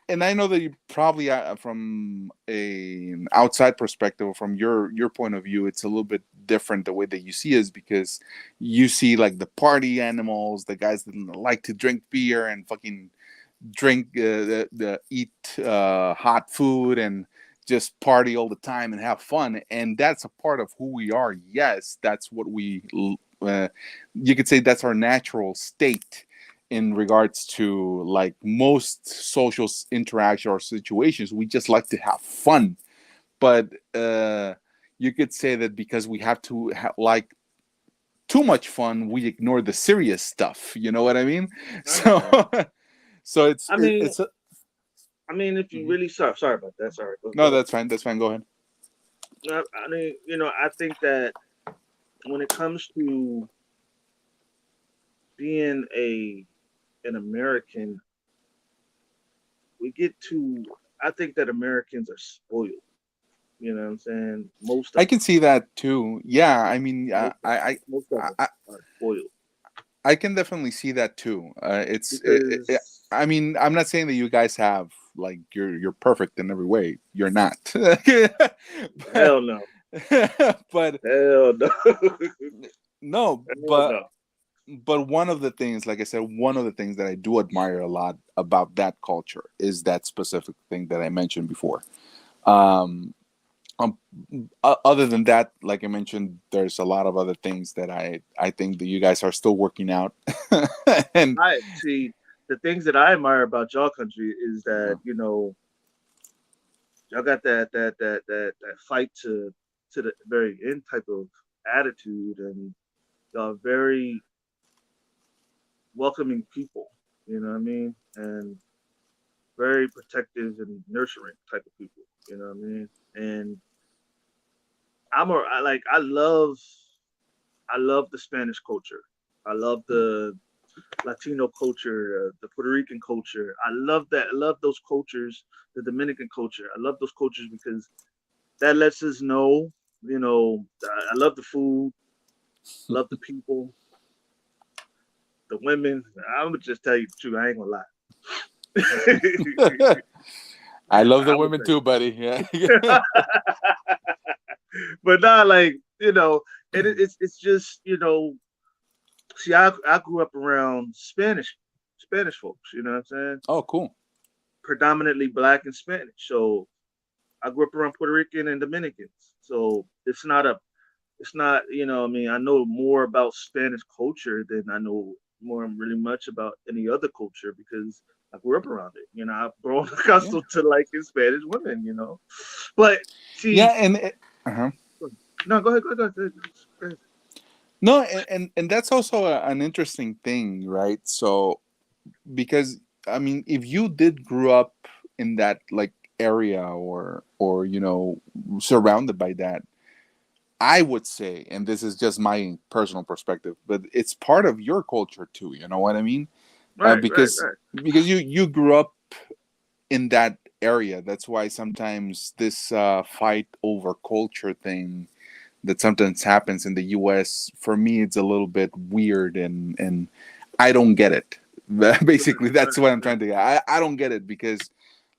and I know that you probably, from an outside perspective, or from your point of view, it's a little bit different the way that you see us, because you see like the party animals, the guys that like to drink beer and fucking drink the eat hot food and just party all the time and have fun, and that's a part of who we are. Yes, that's what we you could say that's our natural state in regards to like most social interaction or situations. We just like to have fun, but you could say that because we have to like too much fun, we ignore the serious stuff. You know what I mean? I So understand. so it's I it, mean, it's a, if you Mhm. really sorry about that. Sorry. Go No, ahead. that's fine. That's fine. Go ahead. I mean, I think that when it comes to being an American, we get to. I think that Americans are spoiled. You know what I'm saying? Most of I us. can see that too. Yeah, I mean, Most of us. Most of I, us are spoiled I can definitely see that too. because I mean, I'm not saying that you guys have like you're perfect in every way. You're not, but hell no, but hell no, no, hell no. but one of the things, like I said, one of the things that I do admire a lot about that culture is that specific thing that I mentioned before. Um, um, Other than that, like I mentioned, there's a lot of other things that I think that you guys are still working out, and I see the things that I admire about y'all country is uh, that y'all got that fight to the very end type of attitude, and y'all very welcoming people. You know what I mean? And very protective and nurturing type of people. You know what I mean? And I love the Spanish culture. I love the Latino culture, the Puerto Rican culture. I love that. I love those cultures, the Dominican culture. I love those cultures because that lets us know, I love the food, love the people, the women. I'm gonna just tell you the truth. I ain't gonna lie. I love the I'm gonna women tell too, buddy. Yeah. you. But not like it's just see, I grew up around Spanish folks. You know what I'm saying? Oh, cool. Predominantly black and Spanish. So I grew up around Puerto Rican and Dominicans. So it's not, I mean, I know more about Spanish culture than I know more really much about any other culture because I grew up around it. I've grown Yeah. accustomed to liking Spanish women. But Yeah, see, and uh-huh. no, go ahead, go ahead, go ahead. Go ahead. No, and that's also an interesting thing, right? So because I mean, if you did grew up in that like area or surrounded by that, I would say, and this is just my personal perspective, but it's part of your culture too. You know what I mean? Right, right, Because right, you grew up in that area. That's why sometimes this fight over culture thing that sometimes happens in the U.S. for me, it's a little bit weird, and I don't get it. right, Basically, that's right, what I'm right. trying to get. I don't get it because,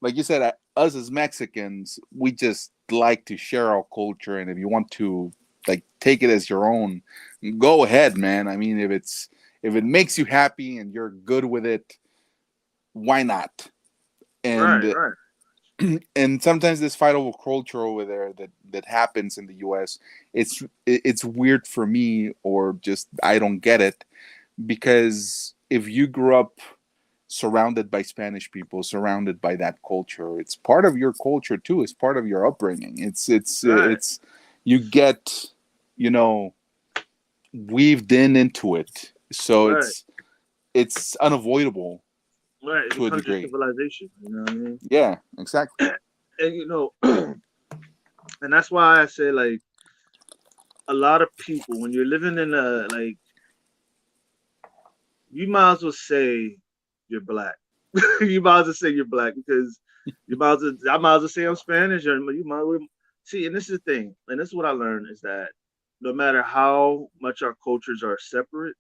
like you said, us as Mexicans, we just like to share our culture, and if you want to like take it as your own, go ahead, man. I mean, if it makes you happy and you're good with it, why not? Right, And right. and sometimes this fight over culture over there that happens in the US, it's weird for me, or just I don't get it, because if you grew up surrounded by Spanish people, surrounded by that culture, it's part of your culture too. It's part of your upbringing. Right, It's you get, you know weaved into it, so right, it's unavoidable right. It to a becomes your degree. civilization. You know what I mean? Yeah, exactly. And and that's why I say like a lot of people when you're living in a like you might as well say you're black. You might as well say you're black because I might as well say I'm Spanish or you might as well see. And this is the thing, and this is what I learned is that no matter how much our cultures are separate,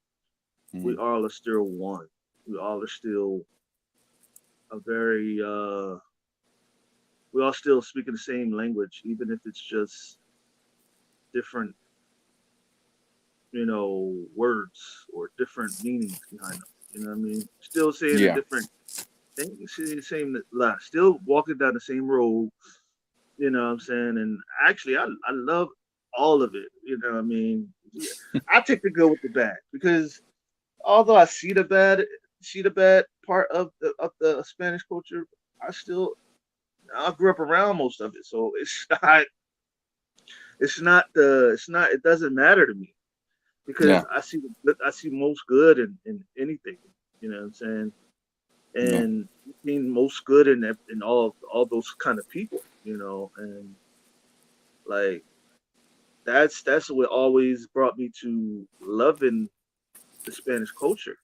we Mhm. all are still one. We all are still a very we all still speaking the same language, even if it's just different, words or different meanings behind them. You know what I mean? Still saying a Yeah. different thing, saying the same lie, still walking down the same road, you know what I'm saying? And actually I love all of it, you know what I mean? Yeah. I take the good with the bad because although I see the bad part of the Spanish culture, I still I grew up around most of it. So it doesn't matter to me because Yeah. I see most good in anything. You know what I'm saying? Yeah. And being most good in all those kind of people. And like that's what always brought me to loving the Spanish culture.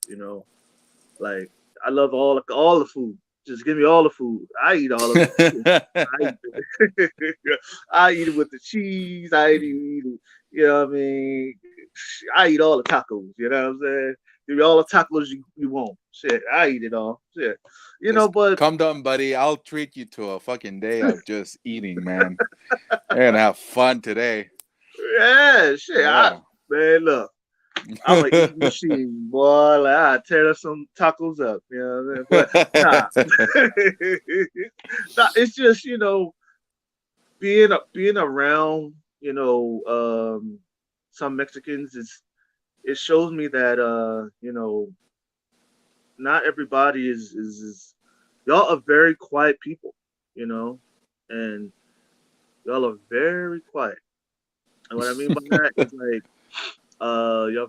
Like I love all the food. Just give me all the food. I eat all of it. I eat it. I eat it with the cheese. I eat it. You know what I mean? I eat all the tacos. You know what I'm saying? Give me all the tacos you want. Shit, I eat it all. Shit, Just but come down, buddy. I'll treat you to a fucking day of just eating, man. You're gonna have fun today. yeah, shit. Yeah. Man, look, I'm an eating machine, boy. Like I tear up some tacos up. You know what I mean? But nah, nah. It's just being around some Mexicans is it shows me that not everybody is y'all are very quiet people, you know, and y'all are very quiet. And what I mean by that is like y'all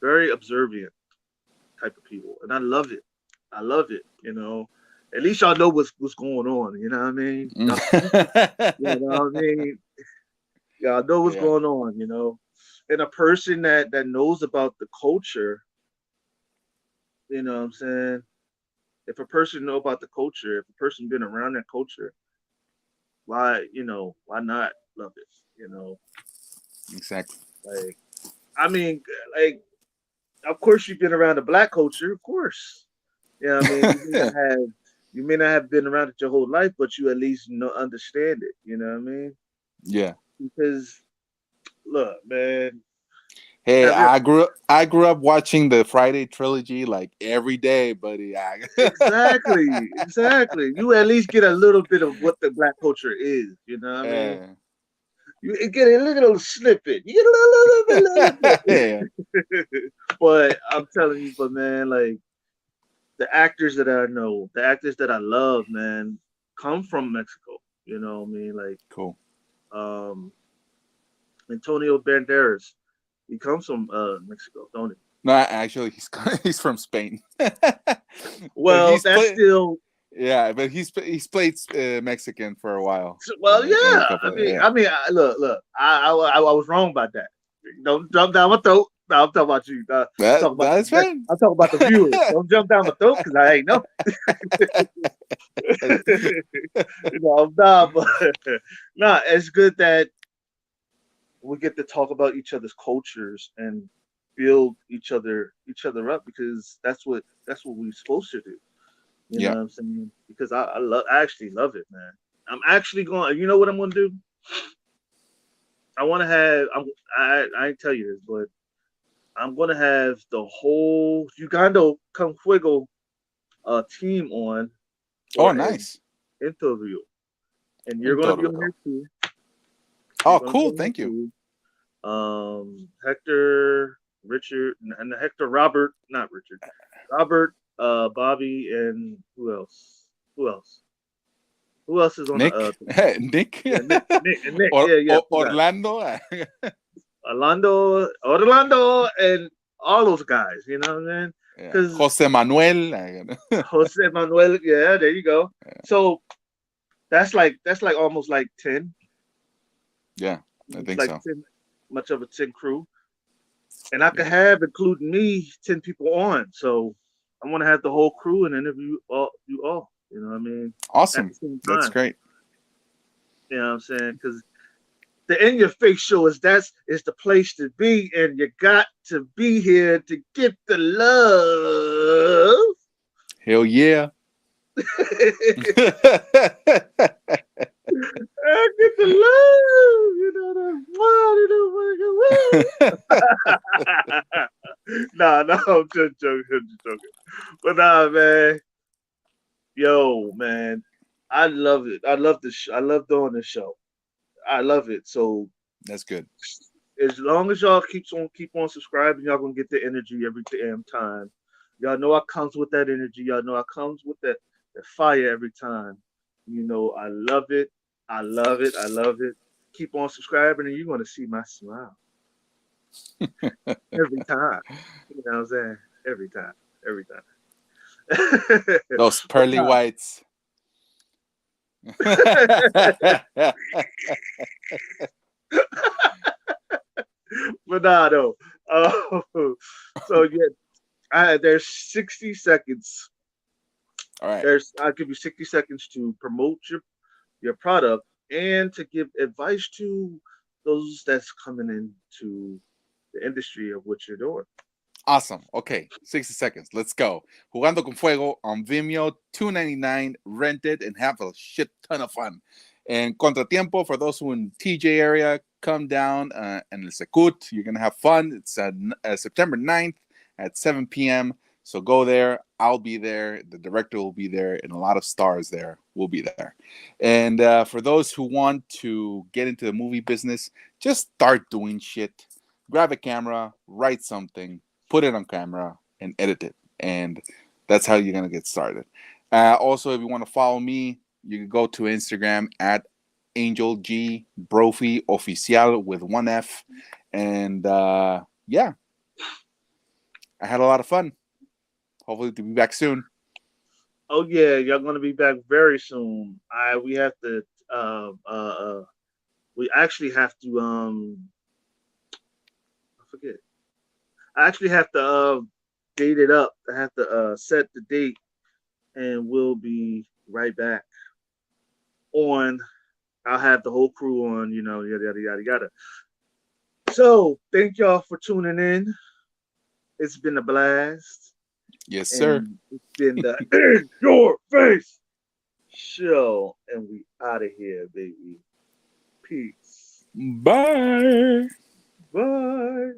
very observant type of people, and I love it. I love it. At least y'all know what's going on. You know what I mean? Y'all, you know what I mean? Y'all know what's Yeah. going on. And a person that knows about the culture. You know what I'm saying? If a person know about the culture, if a person been around that culture, why not love it? You know, Exactly. like I mean, like of course you've been around the black culture, of course. I mean, you may not have been around it your whole life, but you at least know understand it. You know what I mean? Yeah. Because look, man, Hey, have you I grew up watching the Friday trilogy like every day, buddy. exactly. You at least get a little bit of what the black culture is. You know what I mean? Eh, You get a little snippet. You get a yeah. little bit. But I'm telling you, but man, like the actors that I know, the actors that I love, man, come from Mexico. You know what I mean? Like Cool. um Antonio Banderas. He comes from Mexico, don't he? No, actually, he's from Spain, but Well, he's that's played. still Yeah, but he's played Mexican for a while. well, In a yeah. couple. Yeah, Look. I was wrong about that. Don't jump down my throat. No, I'm talking about you. I'm talking about that's fine. I'm talking about the viewers. Don't jump down my throat because I ain't know. Nah, but nah, it's good that we get to talk about each other's cultures and build each other up because that's what we're supposed to do. You know Yeah. what I'm saying? Because I actually love it, man. I'm actually going. You know what I'm going to do? I want to have. I ain't tell you this, but I'm going to have the whole Ugando Come Fuego team on Oh, for an nice. interview, and you're going to be on Interview. here too. You're Oh, going to be cool. on here Thank you. too. Hector, Richard, and Hector, Robert, not Richard, Robert, Bobby, and who else? Who else? Who else is on the Nick. Nick. yeah, Nick, yeah, forgot Orlando. Orlando, and all those guys. You know what I mean? Yeah. Because Jose Manuel. Jose Manuel, yeah, there you go. So that's like almost like 10, Yeah, I almost think like so. 10, much of a 10 crew, and I could Yeah. have, including me, 10 people on. So I want to have the whole crew and interview you all. You know what I mean? At the Awesome. same That's time. great. You know what I'm saying? Because the In Your Face show is the place to be, and you got to be here to get the love. Hell yeah. I get the love, nah, no, I'm just joking. I'm just joking. But nah, man, yo, man, I love it. I love this. I love doing this show. I love it. So That's good. as long as y'all keep on subscribing, y'all gonna get the energy every damn time. Y'all know I comes with that energy. Y'all know I comes with that fire every time. I love it. I love it. I love it. Keep on subscribing, and you're gonna see my smile every time. You know what I'm saying? Every time. Every time. Those but pearly nah. whites. But nah, though. So yeah, there's 60 seconds. All right. I'll give you 60 seconds to promote your product and to give advice to those that's coming into the industry of what you're doing. Awesome. Okay, 60 seconds. Let's go. Jugando con Fuego on Vimeo, $2.99. Rent it and have a shit ton of fun. And Contratiempo, for those who in TJ area, come down and El Secut. You're going to have fun. It's September 9th at 7 p.m. So go there. I'll be there. The director will be there. And a lot of stars there will be there. And for those who want to get into the movie business, just start doing shit. Grab a camera, write something, put it on camera, and edit it. And that's how you're going to get started. Also, if you want to follow me, you can go to Instagram at Angel G Brophy Oficial with one F. And yeah, I had a lot of fun. Hopefully to be back soon. Oh yeah, y'all gonna be back very soon. I we have to uh uh uh we actually have to I forget. I actually have to date it up. I have to set the date and we'll be right back on. I'll have the whole crew on, yada yada yada yada. So thank y'all for tuning in. It's been a blast. Yes, sir. And it's been the In Your Face show. And we out of here, baby. Peace. Bye. Bye.